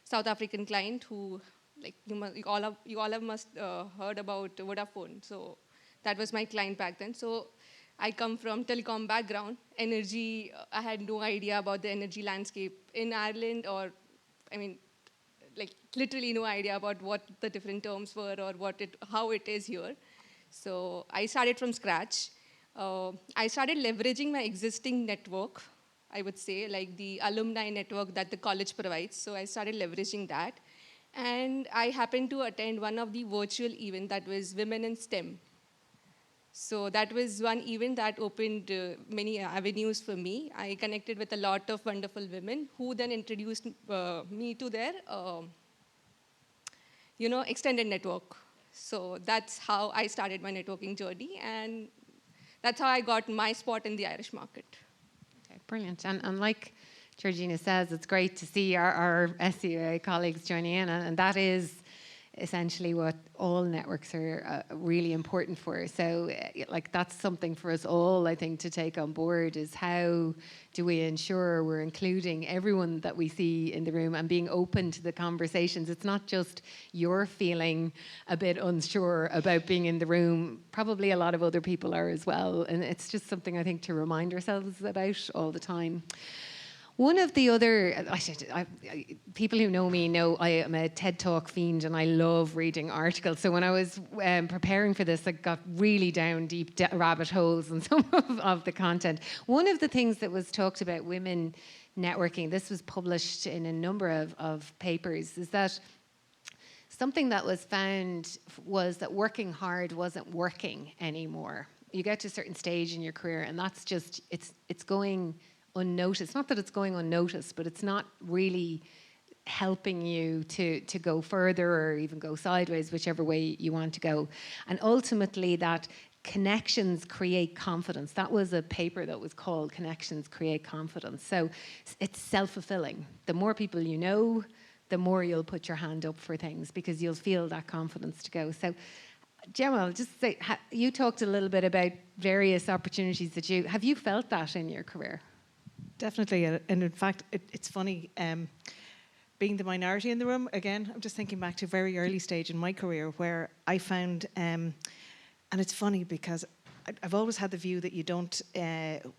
South African client who, like you all have must heard about Vodafone. So that was my client back then. So I come from telecom background. Energy, I had no idea about the energy landscape in Ireland, or, I mean, like literally no idea about what the different terms were or how it is here. So I started from scratch. I started leveraging my existing network, I would say, like the alumni network that the college provides. So I started leveraging that. And I happened to attend one of the virtual events that was Women in STEM. So that was one event that opened many avenues for me. I connected with a lot of wonderful women who then introduced me to their, extended network. So that's how I started my networking journey, and that's how I got my spot in the Irish market. Okay, brilliant. And like Georgina says, it's great to see our SEAI colleagues joining in, and that is essentially what all networks are really important for. So like that's something for us all, I think, to take on board, is how do we ensure we're including everyone that we see in the room and being open to the conversations. It's not just you're feeling a bit unsure about being in the room. Probably a lot of other people are as well. And it's just something I think to remind ourselves about all the time. One of the other, people who know me know I am a TED Talk fiend and I love reading articles. So when I was preparing for this, I got really down deep rabbit holes in some of the content. One of the things that was talked about women networking, this was published in a number of papers, is that something that was found was that working hard wasn't working anymore. You get to a certain stage in your career and that's just, it's going unnoticed. Not that it's going unnoticed, but it's not really helping you to go further or even go sideways, whichever way you want to go. And ultimately that connections create confidence. That was a paper that was called Connections Create Confidence. So it's self-fulfilling. The more people you know, the more you'll put your hand up for things because you'll feel that confidence to go. So Gemma, I'll just say, you talked a little bit about various opportunities that have you felt that in your career? Definitely, and in fact, it's funny, being the minority in the room, again, I'm just thinking back to a very early stage in my career where I found, and it's funny because I've always had the view that you don't,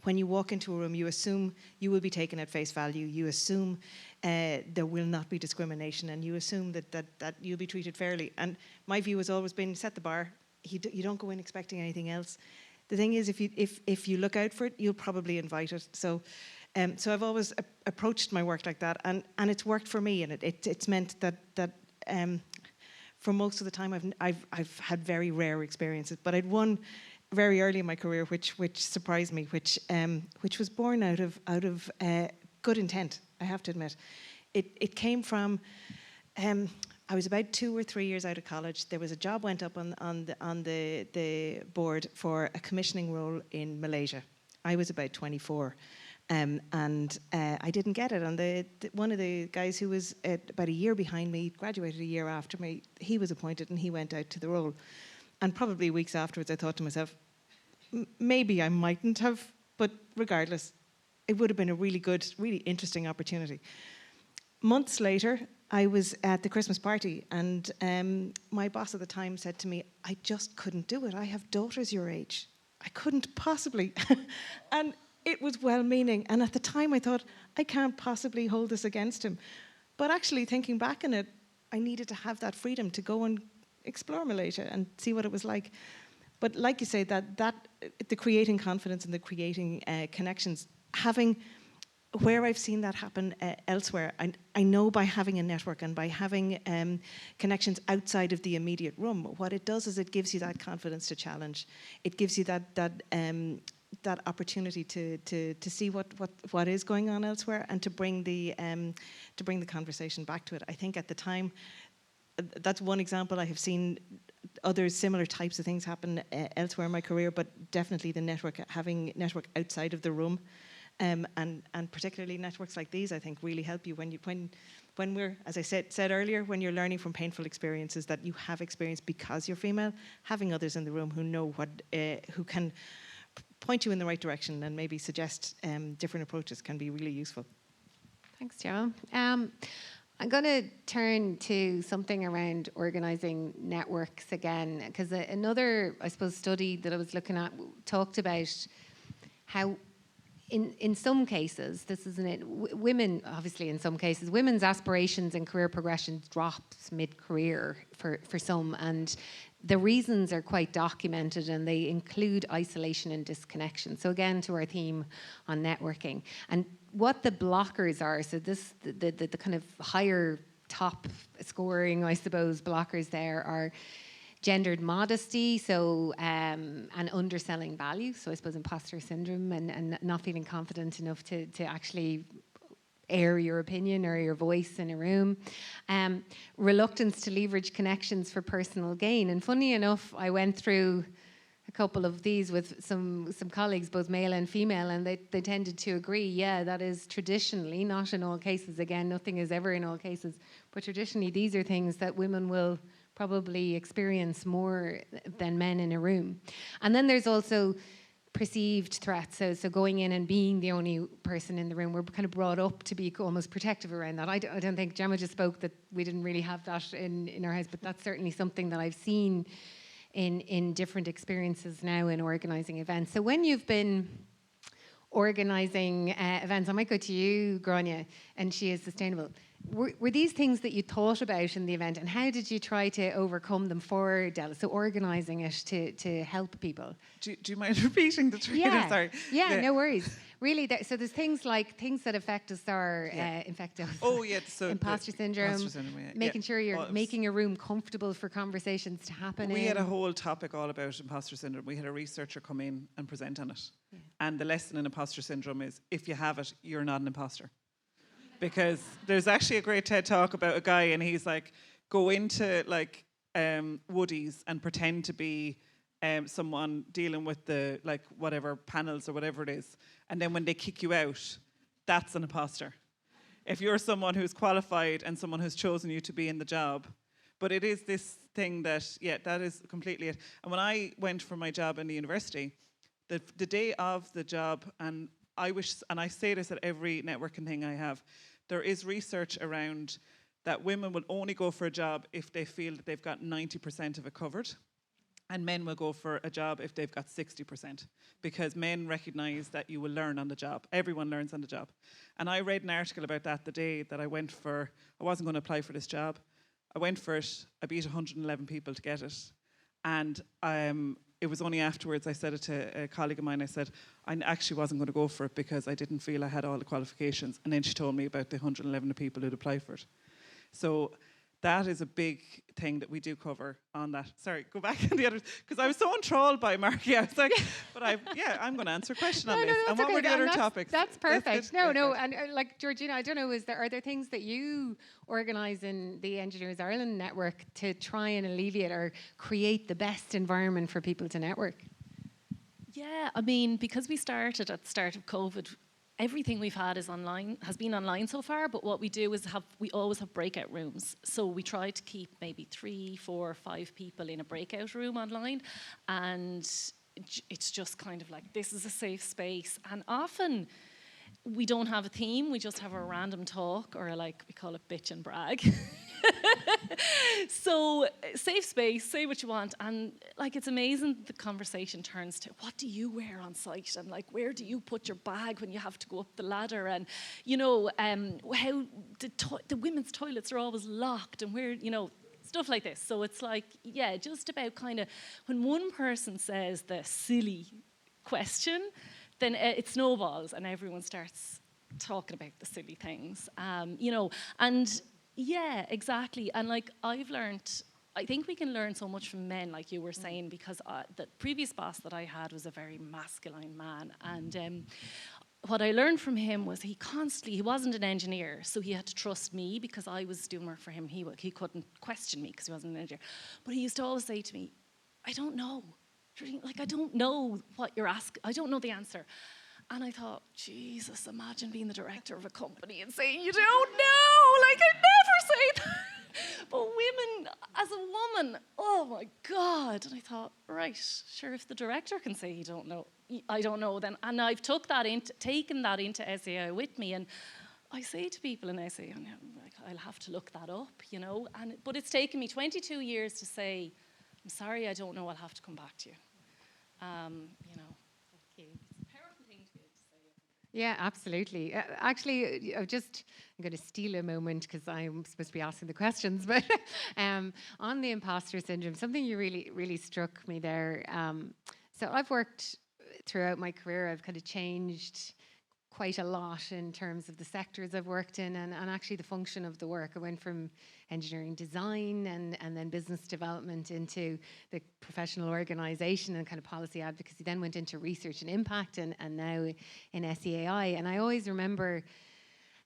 when you walk into a room, you assume you will be taken at face value, you assume there will not be discrimination, and you assume that you'll be treated fairly. And my view has always been, set the bar you don't go in expecting anything else. The thing is, if you look out for it, you'll probably invite it. So I've always approached my work like that, and it's worked for me, and it's meant that for most of the time I've had very rare experiences. But I'd one very early in my career, which surprised me, which was born out of good intent. I have to admit, it came from. I was about 2 or 3 years out of college. There was a job went up on the board for a commissioning role in Malaysia. I was about 24, and I didn't get it. And one of the guys who was about a year behind me, graduated a year after me, he was appointed and he went out to the role. And probably weeks afterwards, I thought to myself, maybe I mightn't have, but regardless, it would have been a really good, really interesting opportunity. Months later, I was at the Christmas party, and my boss at the time said to me, I just couldn't do it. I have daughters your age. I couldn't possibly. And it was well-meaning. And at the time, I thought, I can't possibly hold this against him. But actually, thinking back on it, I needed to have that freedom to go and explore Malaysia and see what it was like. But like you say, that the creating confidence and the creating connections, having... Where I've seen that happen elsewhere, I know by having a network and by having connections outside of the immediate room, what it does is it gives you that confidence to challenge. It gives you that opportunity to see what is going on elsewhere and to bring the conversation back to it. I think at the time, that's one example. I have seen other similar types of things happen elsewhere in my career, but definitely having network outside of the room. And particularly networks like these, I think, really help you when we're, as I said earlier, when you're learning from painful experiences that you have experienced because you're female. Having others in the room who know who can point you in the right direction and maybe suggest different approaches can be really useful. Thanks, Joe. I'm going to turn to something around organising networks again, because another, I suppose, study that I was looking at talked about how in some cases, this isn't it, women, obviously in some cases, women's aspirations and career progression drops mid-career for some, and the reasons are quite documented and they include isolation and disconnection. So again, to our theme on networking. And what the blockers are, so this the kind of higher top scoring, I suppose, blockers there are gendered modesty, so and underselling value, so I suppose imposter syndrome and not feeling confident enough to actually air your opinion or your voice in a room. Reluctance to leverage connections for personal gain. And funny enough, I went through a couple of these with some colleagues, both male and female, and they tended to agree, yeah, that is traditionally, not in all cases, again, nothing is ever in all cases, but traditionally these are things that women will probably experience more than men in a room. And then there's also perceived threats. So going in and being the only person in the room, we're kind of brought up to be almost protective around that. I don't think Gemma just spoke that we didn't really have that in our house, but that's certainly something that I've seen in different experiences now in organising events. So when you've been organising events, I might go to you, Grania, and She is Sustainable. Were these things that you thought about in the event, and how did you try to overcome them for Della? So organising it to help people. Do you mind repeating the three? Yeah, Sorry. yeah, no worries. Really, so there's things that affect us are infect us. Oh yeah, so imposter syndrome, making sure you're making a room comfortable for conversations to happen. We had a whole topic all about imposter syndrome. We had a researcher come in and present on it, and the lesson in imposter syndrome is if you have it, you're not an imposter. Because there's actually a great TED talk about a guy, and he's like, go into like Woody's and pretend to be someone dealing with the like whatever panels or whatever it is, and then when they kick you out, that's an imposter. If you're someone who's qualified and someone who's chosen you to be in the job, but it is this thing that that is completely it. And when I went for my job in the university, the day of the job, and I wish, and I say this at every networking thing I have, there is research around that women will only go for a job if they feel that they've got 90% of it covered, and men will go for a job if they've got 60%, because men recognise that you will learn on the job. Everyone learns on the job. And I read an article about that the day that I wasn't going to apply for this job. I went for it, I beat 111 people to get it. And it was only afterwards I said it to a colleague of mine. I said, I actually wasn't going to go for it because I didn't feel I had all the qualifications. And then she told me about the 111 people who'd applied for it. So that is a big thing that we do cover on that. Sorry, go back on the others, because I was so enthralled by Marky. I was like, but I'm going to answer a question on this. And what were the other topics? That's perfect. No, Great. and like Georgina, I don't know, are there things that you organise in the Engineers Ireland network to try and alleviate or create the best environment for people to network? Yeah, I mean, because we started at the start of COVID, everything we've had has been online so far, but what we do is we always have breakout rooms. So we try to keep maybe 3, 4, 5 people in a breakout room online, and it's just kind of like, this is a safe space. And often we don't have a theme, we just have a random talk, or like we call it bitch and brag. So safe space, say what you want, and like it's amazing the conversation turns to, what do you wear on site, and like where do you put your bag when you have to go up the ladder, and how the women's toilets are always locked, and where, stuff like this. So it's like, yeah, just about kind of when one person says the silly question, then it snowballs and everyone starts talking about the silly things, and yeah, exactly. And like I've learned, I think we can learn so much from men, like you were saying, because the previous boss that I had was a very masculine man, and what I learned from him was he wasn't an engineer, so he had to trust me because I was doing work for him. He couldn't question me because he wasn't an engineer. But he used to always say to me, I don't know. Like, I don't know what you're asking. I don't know the answer. And I thought, Jesus, imagine being the director of a company and saying, you don't know. Like, I'd never say that. But women, as a woman, oh my God. And I thought, right, sure, if the director can say I don't know then. And I've taken that into SEAI with me. And I say to people in SEAI, I'll have to look that up, But it's taken me 22 years to say, I'm sorry, I don't know, I'll have to come back to you. Thank you. Yeah, absolutely. Actually, I'm going to steal a moment because I'm supposed to be asking the questions. But on the imposter syndrome, something you really, really struck me there. So I've worked throughout my career. I've kind of changed quite a lot in terms of the sectors I've worked in and actually the function of the work. I went from engineering design and then business development into the professional organisation and kind of policy advocacy, then went into research and impact and now in SEAI. And I always remember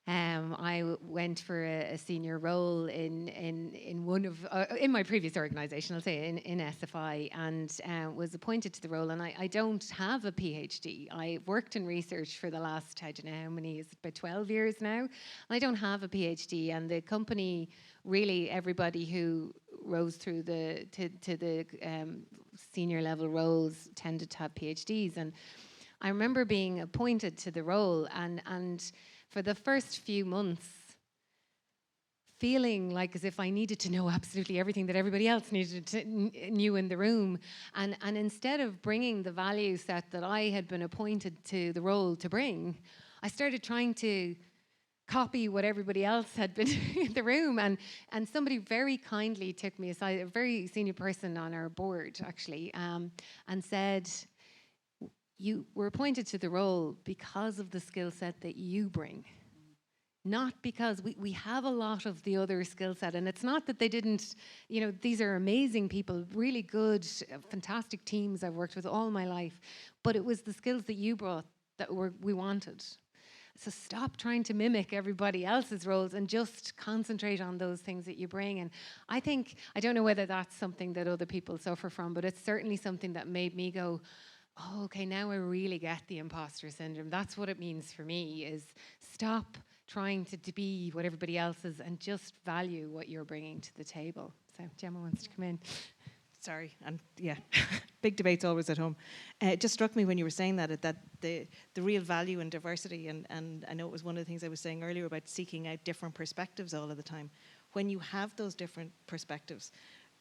I went for a senior role in one of in my previous organisation, I'll say in SFI, and was appointed to the role. And I don't have a PhD. I've worked in research for the last, I don't know how many, is it about 12 years now? And I don't have a PhD. And the company, really, everybody who rose through to the senior level roles tended to have PhDs. And I remember being appointed to the role and for the first few months, feeling like as if I needed to know absolutely everything that everybody else knew in the room. And instead of bringing the value set that I had been appointed to the role to bring, I started trying to copy what everybody else had been in the room. And somebody very kindly took me aside, a very senior person on our board, actually, and said, you were appointed to the role because of the skill set that you bring, not because we have a lot of the other skill set. And it's not that they didn't, these are amazing people, really good, fantastic teams I've worked with all my life, but it was the skills that you brought that we wanted. So stop trying to mimic everybody else's roles and just concentrate on those things that you bring. And I think, I don't know whether that's something that other people suffer from, but it's certainly something that made me go, oh, okay, now I really get the imposter syndrome. That's what it means for me, is stop trying to be what everybody else is and just value what you're bringing to the table. So Gemma wants to come in. Sorry, and yeah, big debates always at home. It just struck me when you were saying that the real value in diversity, and I know it was one of the things I was saying earlier about seeking out different perspectives all of the time. When you have those different perspectives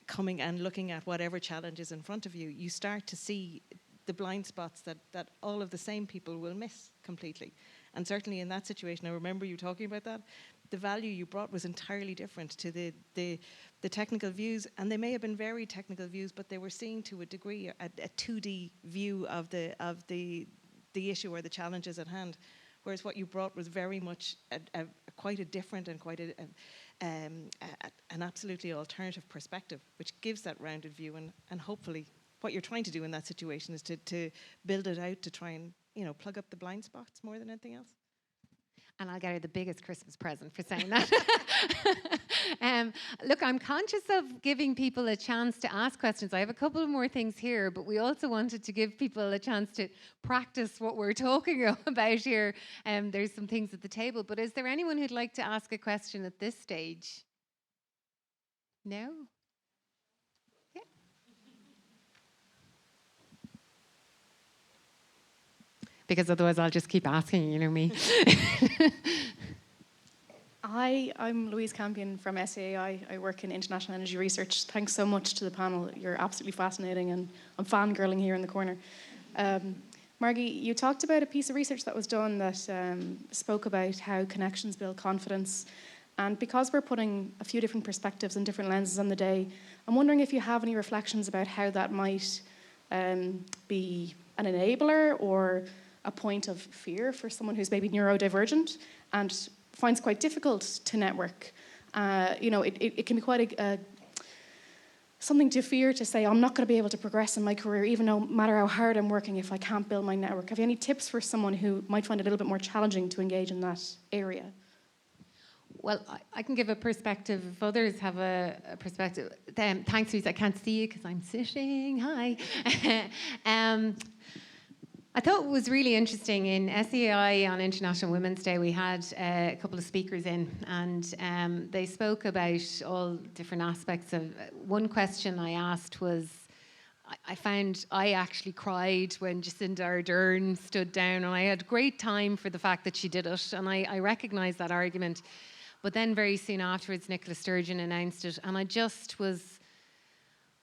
coming and looking at whatever challenge is in front of you, you start to see the blind spots that all of the same people will miss completely. And certainly in that situation, I remember you talking about that, the value you brought was entirely different to the technical views, and they may have been very technical views, but they were seeing to a degree a 2D view of the issue or the challenges at hand. Whereas what you brought was very much quite a different and quite an absolutely alternative perspective, which gives that rounded view. And hopefully what you're trying to do in that situation is to build it out to try and, plug up the blind spots more than anything else. And I'll get her the biggest Christmas present for saying that. Look, I'm conscious of giving people a chance to ask questions. I have a couple of more things here, but we also wanted to give people a chance to practice what we're talking about here. There's some things at the table, but is there anyone who'd like to ask a question at this stage? No? Yeah. Because otherwise I'll just keep asking, you know me. Hi, I'm Louise Campion from SEAI. I work in international energy research. Thanks so much to the panel. You're absolutely fascinating, and I'm fangirling here in the corner. Margie, you talked about a piece of research that was done that spoke about how connections build confidence. And because we're putting a few different perspectives and different lenses on the day, I'm wondering if you have any reflections about how that might be an enabler or a point of fear for someone who's maybe neurodivergent and finds quite difficult to network. It can be quite something to fear to say, I'm not going to be able to progress in my career, even no matter how hard I'm working, if I can't build my network. Have you any tips for someone who might find it a little bit more challenging to engage in that area? Well, I can give a perspective if others have a perspective. Thanks, Louise. I can't see you because I'm sitting. Hi. I thought it was really interesting in SEAI on International Women's Day. We had a couple of speakers in, and they spoke about all different aspects of. One question I asked was, I found I actually cried when Jacinda Ardern stood down, and I had great time for the fact that she did it, and I recognise that argument. But then very soon afterwards, Nicola Sturgeon announced it, and I just was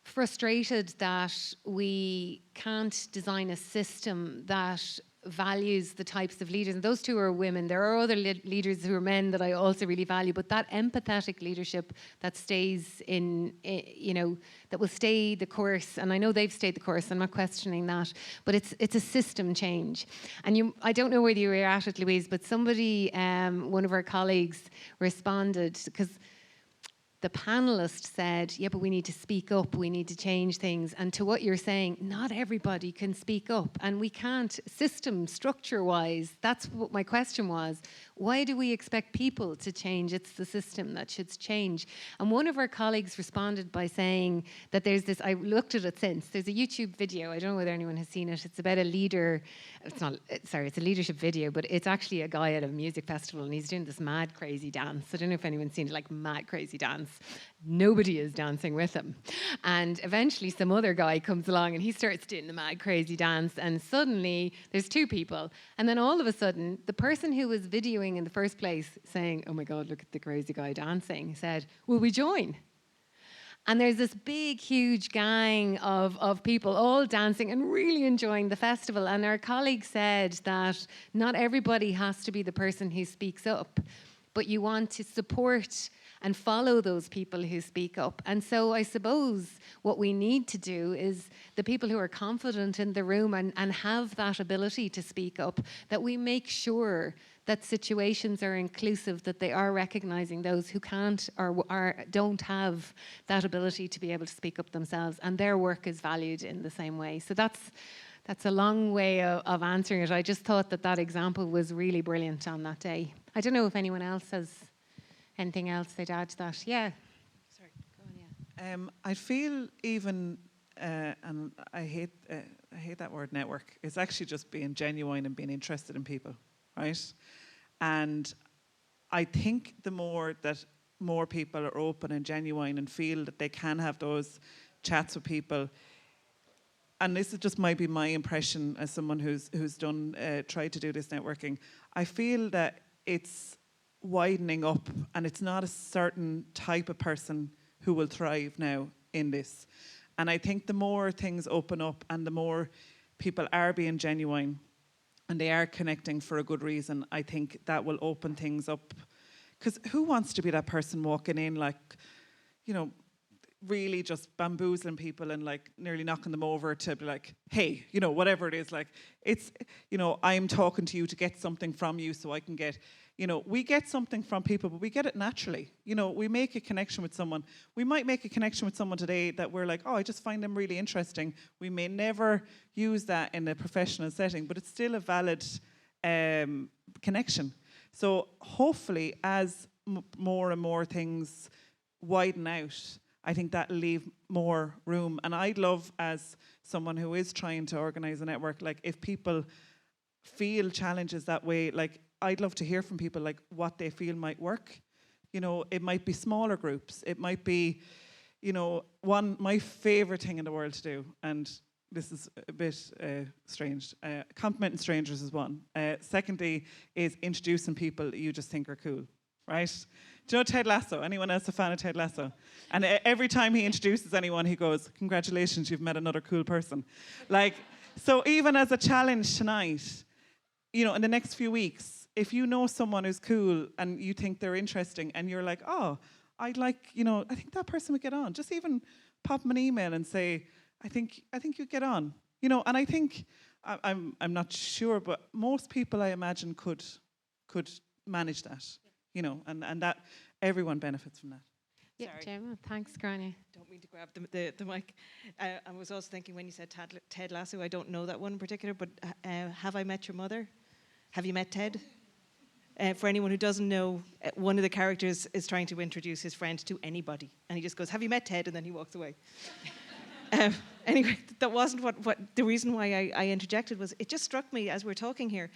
frustrated that we can't design a system that values the types of leaders. And those two are women. There are other leaders who are men that I also really value, but that empathetic leadership that stays in, that will stay the course. And I know they've stayed the course. I'm not questioning that, but it's a system change. And I don't know whether you were at it, Louise, but somebody, one of our colleagues responded, because the panelist said, yeah, but we need to speak up, we need to change things. And to what you're saying, not everybody can speak up, and we can't, system, structure-wise. That's what my question was. Why do we expect people to change? It's the system that should change. And one of our colleagues responded by saying that there's this, I looked at it since, there's a YouTube video, I don't know whether anyone has seen it, it's about a leader, it's a leadership video, but it's actually a guy at a music festival, and he's doing this mad, crazy dance. I don't know if anyone's seen it, like mad, crazy dance. Nobody is dancing with him. And eventually some other guy comes along and he starts doing the mad crazy dance, and suddenly there's two people, and then all of a sudden the person who was videoing in the first place saying, oh my God, look at the crazy guy dancing, said, will we join? And there's this big, huge gang of people all dancing and really enjoying the festival. And our colleague said that not everybody has to be the person who speaks up, but you want to support and follow those people who speak up. And so I suppose what we need to do is the people who are confident in the room and have that ability to speak up, that we make sure that situations are inclusive, that they are recognising those who can't or don't have that ability to be able to speak up themselves, and their work is valued in the same way. So that's a long way of answering it. I just thought that example was really brilliant on that day. I don't know if anyone else has anything else they'd add to that? Yeah. Sorry, go on, yeah. I feel even, and I hate that word network, it's actually just being genuine and being interested in people, right? And I think the more that more people are open and genuine and feel that they can have those chats with people, and this is just might be my impression as someone who's tried to do this networking, I feel that it's widening up, and it's not a certain type of person who will thrive now in this. And I think the more things open up and the more people are being genuine and they are connecting for a good reason, I think that will open things up because who wants to be that person walking in like, you know, really just bamboozling people and like nearly knocking them over to be like, hey, you know, whatever it is, like it's, you know, I'm talking to you to get something from you so I can get, you know, we get something from people, but we get it naturally. You know, we make a connection with someone. We might make a connection with someone today that we're like, oh, I just find them really interesting. We may never use that in a professional setting, but it's still a valid connection. So hopefully as more and more things widen out, I think that'll leave more room. And I'd love, as someone who is trying to organise a network, like if people feel challenges that way, like I'd love to hear from people like what they feel might work. You know, it might be smaller groups. It might be, you know, my favourite thing in the world to do, and this is a bit strange, complimenting strangers is one. Secondly is introducing people you just think are cool, right? Do you know Ted Lasso? Anyone else a fan of Ted Lasso? And every time he introduces anyone, he goes, congratulations, you've met another cool person. Like, so even as a challenge tonight, you know, in the next few weeks, if you know someone who's cool and you think they're interesting and you're like, oh, I'd like, you know, I think that person would get on. Just even pop them an email and say, I think you'd get on. You know, and I think, I'm not sure, but most people I imagine could manage that. You know, and that everyone benefits from that. Yeah, Sorry. Gemma, thanks, Gráinne. Don't mean to grab the mic. I was also thinking when you said Ted Lasso, I don't know that one in particular, but Have I Met Your Mother? Have you met Ted? For anyone who doesn't know, one of the characters is trying to introduce his friend to anybody, and he just goes, have you met Ted? And then he walks away. Anyway, that wasn't what the reason why I interjected was, it just struck me as we're talking here,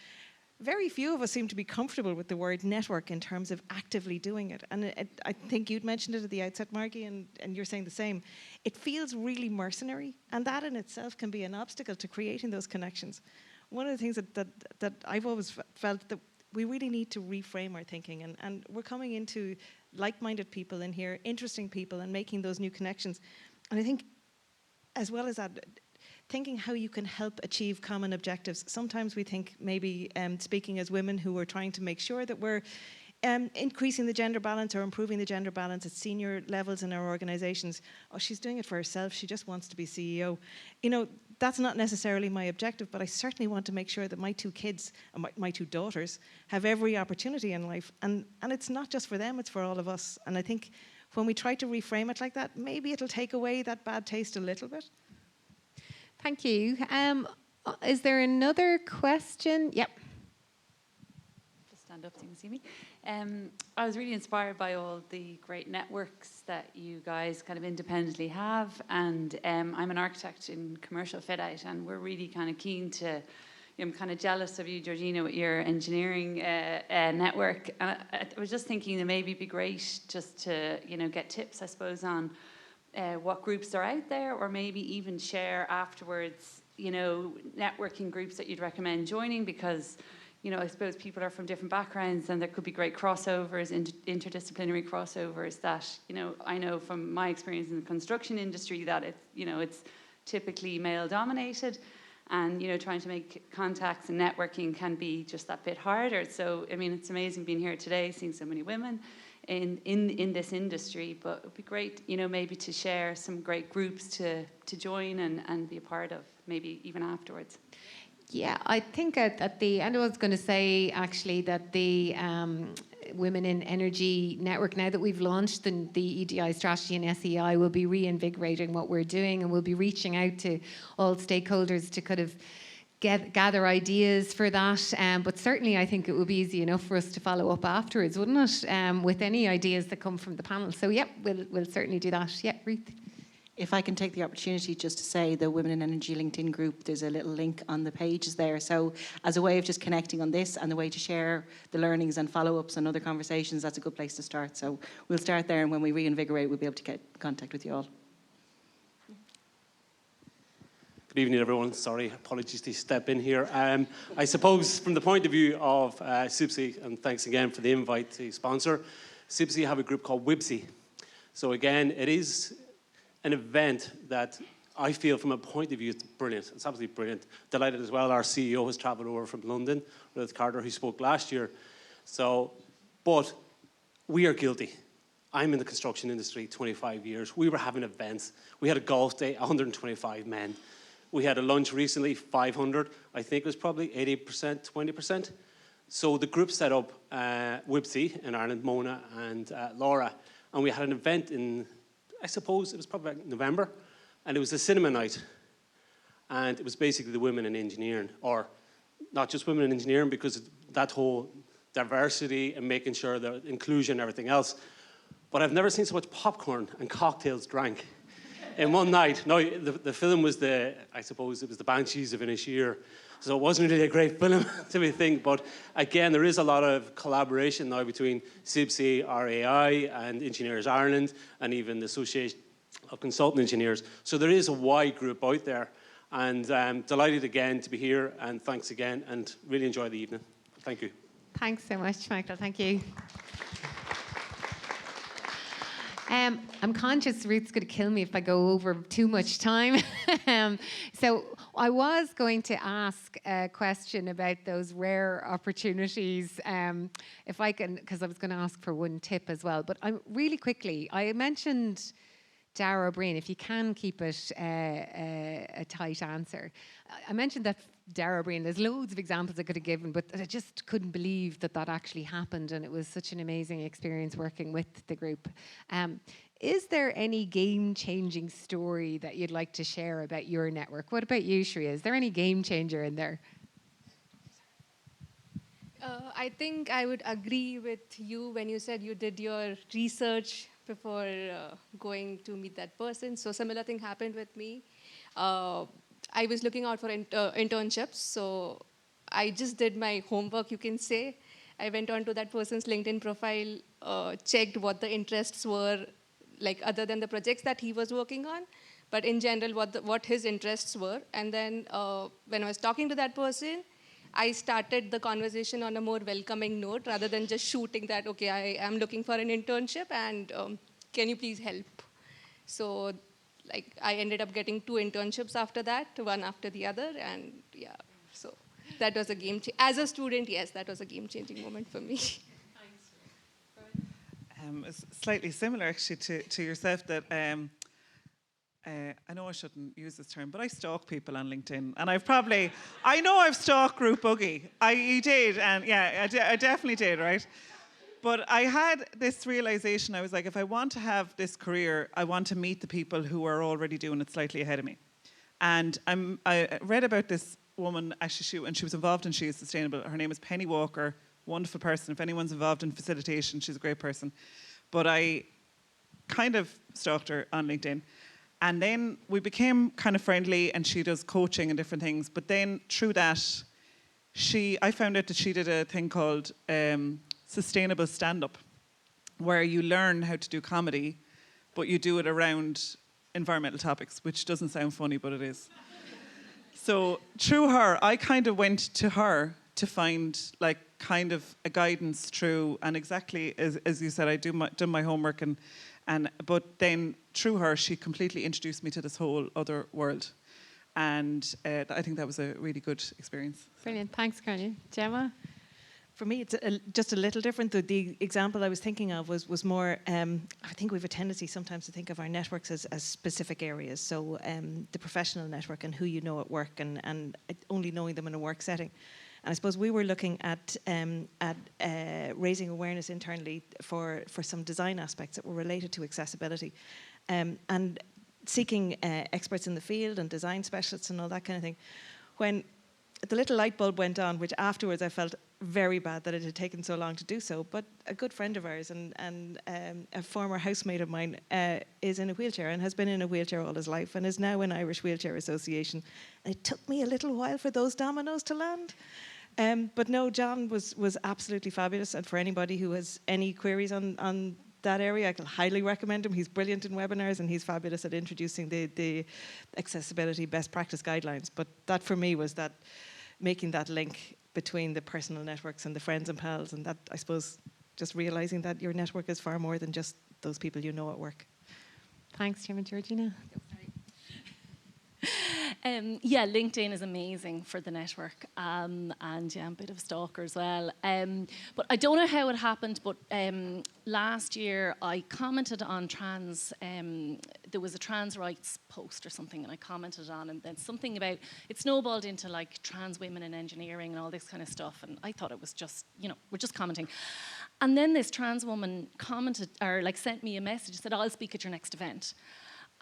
very few of us seem to be comfortable with the word network in terms of actively doing it. And I think you'd mentioned it at the outset, Margie, and you're saying the same. It feels really mercenary, and that in itself can be an obstacle to creating those connections. One of the things that I've always felt that we really need to reframe our thinking, and we're coming into like-minded people in here, interesting people, and making those new connections. And I think, as well as that, thinking how you can help achieve common objectives. Sometimes we think maybe speaking as women who are trying to make sure that we're increasing the gender balance or improving the gender balance at senior levels in our organisations. Oh, she's doing it for herself. She just wants to be CEO. You know, that's not necessarily my objective, but I certainly want to make sure that my two kids, my two daughters, have every opportunity in life. And it's not just for them, it's for all of us. And I think when we try to reframe it like that, maybe it'll take away that bad taste a little bit. Thank you. Is there another question? Yep. Just stand up so you can see me. I was really inspired by all the great networks that you guys kind of independently have, and I'm an architect in commercial fit out, and we're really kind of keen to, I'm kind of jealous of you, Georgina, with your engineering network. And I was just thinking that maybe it'd be great just to, get tips, I suppose, on what groups are out there, or maybe even share afterwards, networking groups that you'd recommend joining, because, I suppose people are from different backgrounds and there could be great crossovers, interdisciplinary crossovers that, I know from my experience in the construction industry that it's typically male dominated, and, trying to make contacts and networking can be just that bit harder. So, it's amazing being here today, seeing so many women in this industry, but it would be great, maybe to share some great groups to join and be a part of, maybe even afterwards. Yeah, I think at the end I was going to say actually that the Women in Energy Network, now that we've launched the EDI strategy in SEAI, will be reinvigorating what we're doing, and we'll be reaching out to all stakeholders to kind of gather ideas for that. But certainly I think it would be easy enough for us to follow up afterwards, wouldn't it? With any ideas that come from the panel. So yeah, we'll certainly do that. Yeah, Ruth. If I can take the opportunity just to say, the Women in Energy LinkedIn group, there's a little link on the pages there. So as a way of just connecting on this and the way to share the learnings and follow-ups and other conversations, that's a good place to start. So we'll start there, and when we reinvigorate, we'll be able to get in contact with you all. Good evening, everyone. Sorry, apologies to step in here. I suppose from the point of view of SEAI, and thanks again for the invite to sponsor, SEAI have a group called WIBSI. So again, it is an event that I feel from a point of view it's brilliant. It's absolutely brilliant. Delighted as well, our CEO has travelled over from London with Carter, who spoke last year. So, but we are guilty. I'm in the construction industry 25 years. We were having events. We had a golf day, 125 men. We had a lunch recently, 500. I think it was probably 80%, 20%. So the group set up WIBSI in Ireland, Mona and Laura, and we had an event in, I suppose it was probably like November, and it was a cinema night. And it was basically the women in engineering, or not just women in engineering, because that whole diversity and making sure that inclusion and everything else. But I've never seen so much popcorn and cocktails drank in one night. No, the film was I suppose it was the Banshees of Inisheer. So it wasn't really a great film to me think. But again, there is a lot of collaboration now between SEAI, RAI and Engineers Ireland, and even the Association of Consultant Engineers. So there is a wide group out there. And I'm delighted again to be here, and thanks again, and really enjoy the evening. Thank you. Thanks so much, Michael. Thank you. I'm conscious Ruth's going to kill me if I go over too much time. So I was going to ask a question about those rare opportunities, if I can, because I was going to ask for one tip as well. But really quickly, I mentioned Dara O'Brien, if you can keep it a tight answer. I mentioned that Dara O'Brien, there's loads of examples I could have given, but I just couldn't believe that actually happened, and it was such an amazing experience working with the group. Is there any game-changing story that you'd like to share about your network? What about you, Shreya? Is there any game changer in there? I think I would agree with you when you said you did your research before going to meet that person. So similar thing happened with me. I was looking out for internships, so I just did my homework, you can say. I went on to that person's LinkedIn profile, checked what the interests were, like other than the projects that he was working on, but in general what his interests were. And then when I was talking to that person, I started the conversation on a more welcoming note rather than just shooting that, okay, I am looking for an internship and can you please help? So like I ended up getting 2 internships after that, one after the other, and yeah, so that was a game changer. As a student, yes, that was a game-changing moment for me. It's slightly similar actually to yourself that I know I shouldn't use this term, but I stalk people on LinkedIn, and I know I've stalked Group Buggy. You did, and yeah, I definitely did, right? But I had this realization. I was like, if I want to have this career, I want to meet the people who are already doing it slightly ahead of me. And I read about this woman, actually, and she was involved in She Is Sustainable. Her name is Penny Walker, wonderful person. If anyone's involved in facilitation, she's a great person. But I kind of stalked her on LinkedIn. And then we became kind of friendly, and she does coaching and different things. But then through that, I found out that she did a thing called sustainable stand-up, where you learn how to do comedy, but you do it around environmental topics, which doesn't sound funny, but it is. So through her, I kind of went to her to find like kind of a guidance through, and exactly as you said, I done my homework, but then through her, she completely introduced me to this whole other world. And I think that was a really good experience. Brilliant. Thanks, Carney. Gemma? For me, it's just a little different. The example I was thinking of was more, I think we have a tendency sometimes to think of our networks as specific areas. So the professional network and who you know at work, and only knowing them in a work setting. And I suppose we were looking at raising awareness internally for some design aspects that were related to accessibility. And seeking experts in the field and design specialists and all that kind of thing. When the little light bulb went on, which afterwards I felt very bad that it had taken so long to do so, but a good friend of ours and a former housemate of mine is in a wheelchair and has been in a wheelchair all his life and is now in Irish Wheelchair Association. And it took me a little while for those dominoes to land. But no, John was absolutely fabulous, and for anybody who has any queries on that area, I can highly recommend him. He's brilliant in webinars, and he's fabulous at introducing the accessibility best practice guidelines. But that for me was that making that link between the personal networks and the friends and pals, and that, I suppose, just realising that your network is far more than just those people you know at work. Thanks, Gemma. Georgina? Yeah, LinkedIn is amazing for the network, and yeah, I'm a bit of a stalker as well. But I don't know how it happened, but last year I commented on trans, there was a trans rights post or something, and I commented on, and then something about, it snowballed into like trans women in engineering and all this kind of stuff, and I thought it was just, we're just commenting. And then this trans woman commented, or like sent me a message, said, I'll speak at your next event.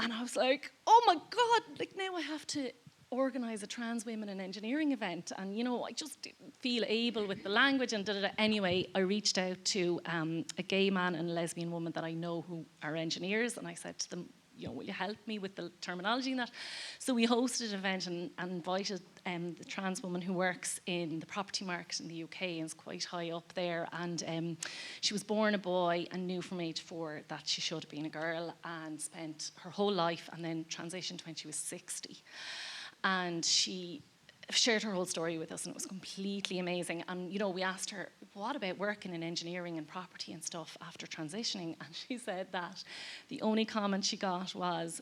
And I was like, oh my God, like now I have to organise a trans women in engineering event. And, I just didn't feel able with the language and da-da-da. Anyway, I reached out to a gay man and a lesbian woman that I know who are engineers. And I said to them, will you help me with the terminology and that? So we hosted an event and invited the trans woman who works in the property market in the UK and is quite high up there. And she was born a boy and knew from age 4 that she should have been a girl, and spent her whole life and then transitioned when she was 60. And she shared her whole story with us, and it was completely amazing. And we asked her, what about working in engineering and property and stuff after transitioning? And she said that the only comment she got was,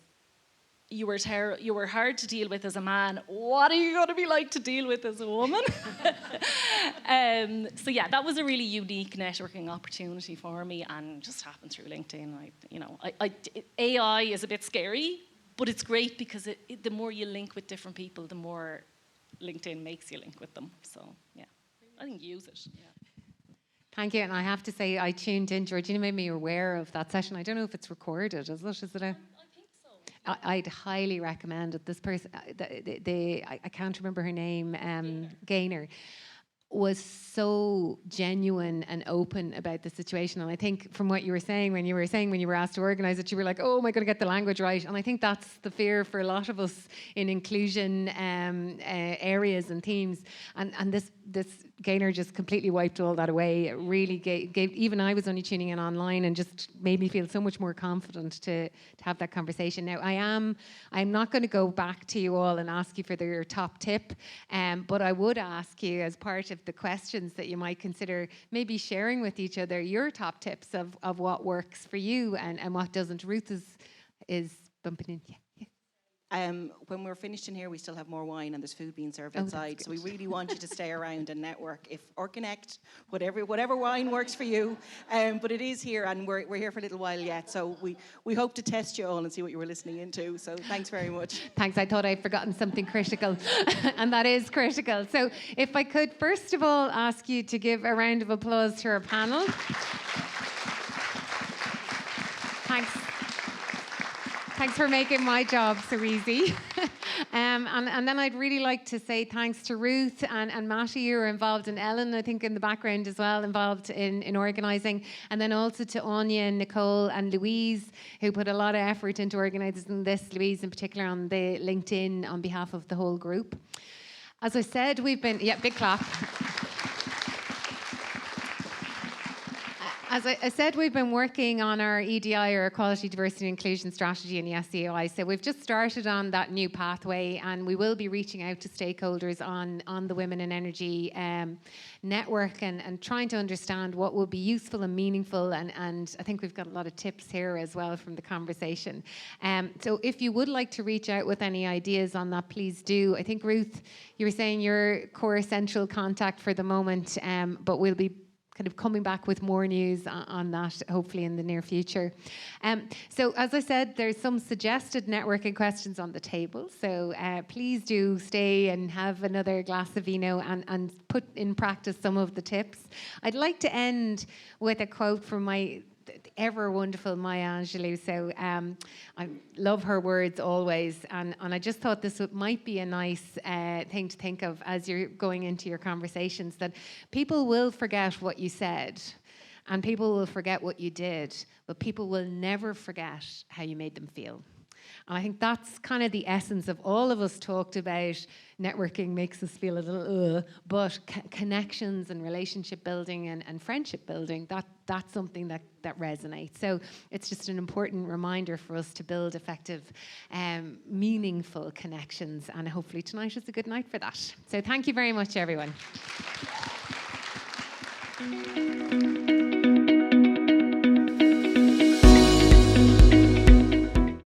you were hard to deal with as a man. What are you going to be like to deal with as a woman? So yeah, that was a really unique networking opportunity for me, and just happened through LinkedIn. AI is a bit scary, but it's great because the more you link with different people, the more LinkedIn makes you link with them. So yeah, I think use it. Yeah. Thank you. And I have to say, I tuned in. Georgina made me aware of that session. I don't know if it's recorded. Is it? I think so. I'd highly recommend it. This person, I can't remember her name, Gaynor, was so genuine and open about the situation. And I think from what you were saying, when you were asked to organise it, you were like, oh, am I going to get the language right? And I think that's the fear for a lot of us in inclusion areas and themes. And this Gaynor just completely wiped all that away. It really gave, even I was only tuning in online, and just made me feel so much more confident to have that conversation. Now, I'm not going to go back to you all and ask you for your top tip, but I would ask you, as part of the questions, that you might consider maybe sharing with each other your top tips of what works for you and what doesn't. Ruth is bumping in. Yeah. When we're finished in here, we still have more wine and there's food being served outside. So we really want you to stay around and network, or connect, whatever wine works for you. But it is here, and we're here for a little while yet. So we hope to test you all and see what you were listening into. So thanks very much. Thanks. I thought I'd forgotten something critical, and that is critical. So if I could, first of all, ask you to give a round of applause to our panel. Thanks for making my job so easy. And then I'd really like to say thanks to Ruth and Matty, who are involved, and Ellen, I think, in the background as well, involved in organising. And then also to Anya and Nicole and Louise, who put a lot of effort into organising this, Louise in particular on the LinkedIn on behalf of the whole group. As I said, we've been, big clap. As I said, we've been working on our EDI, or Equality, Diversity and Inclusion Strategy in the SEAI. So we've just started on that new pathway, and we will be reaching out to stakeholders on the Women in Energy network and trying to understand what will be useful and meaningful. And I think we've got a lot of tips here as well from the conversation. So if you would like to reach out with any ideas on that, please do. I think, Ruth, you were saying you're core central contact for the moment, but we'll be kind of coming back with more news on that, hopefully in the near future. So as I said, there's some suggested networking questions on the table. So please do stay and have another glass of vino and put in practice some of the tips. I'd like to end with a quote from my ever wonderful Maya Angelou. So I love her words always, and I just thought this might be a nice thing to think of as you're going into your conversations, that people will forget what you said and people will forget what you did, but people will never forget how you made them feel. And I think that's kind of the essence of all of us talked about. Networking makes us feel a little, but connections and relationship building and friendship building, that's something that resonates. So it's just an important reminder for us to build effective, meaningful connections. And hopefully tonight is a good night for that. So thank you very much, everyone.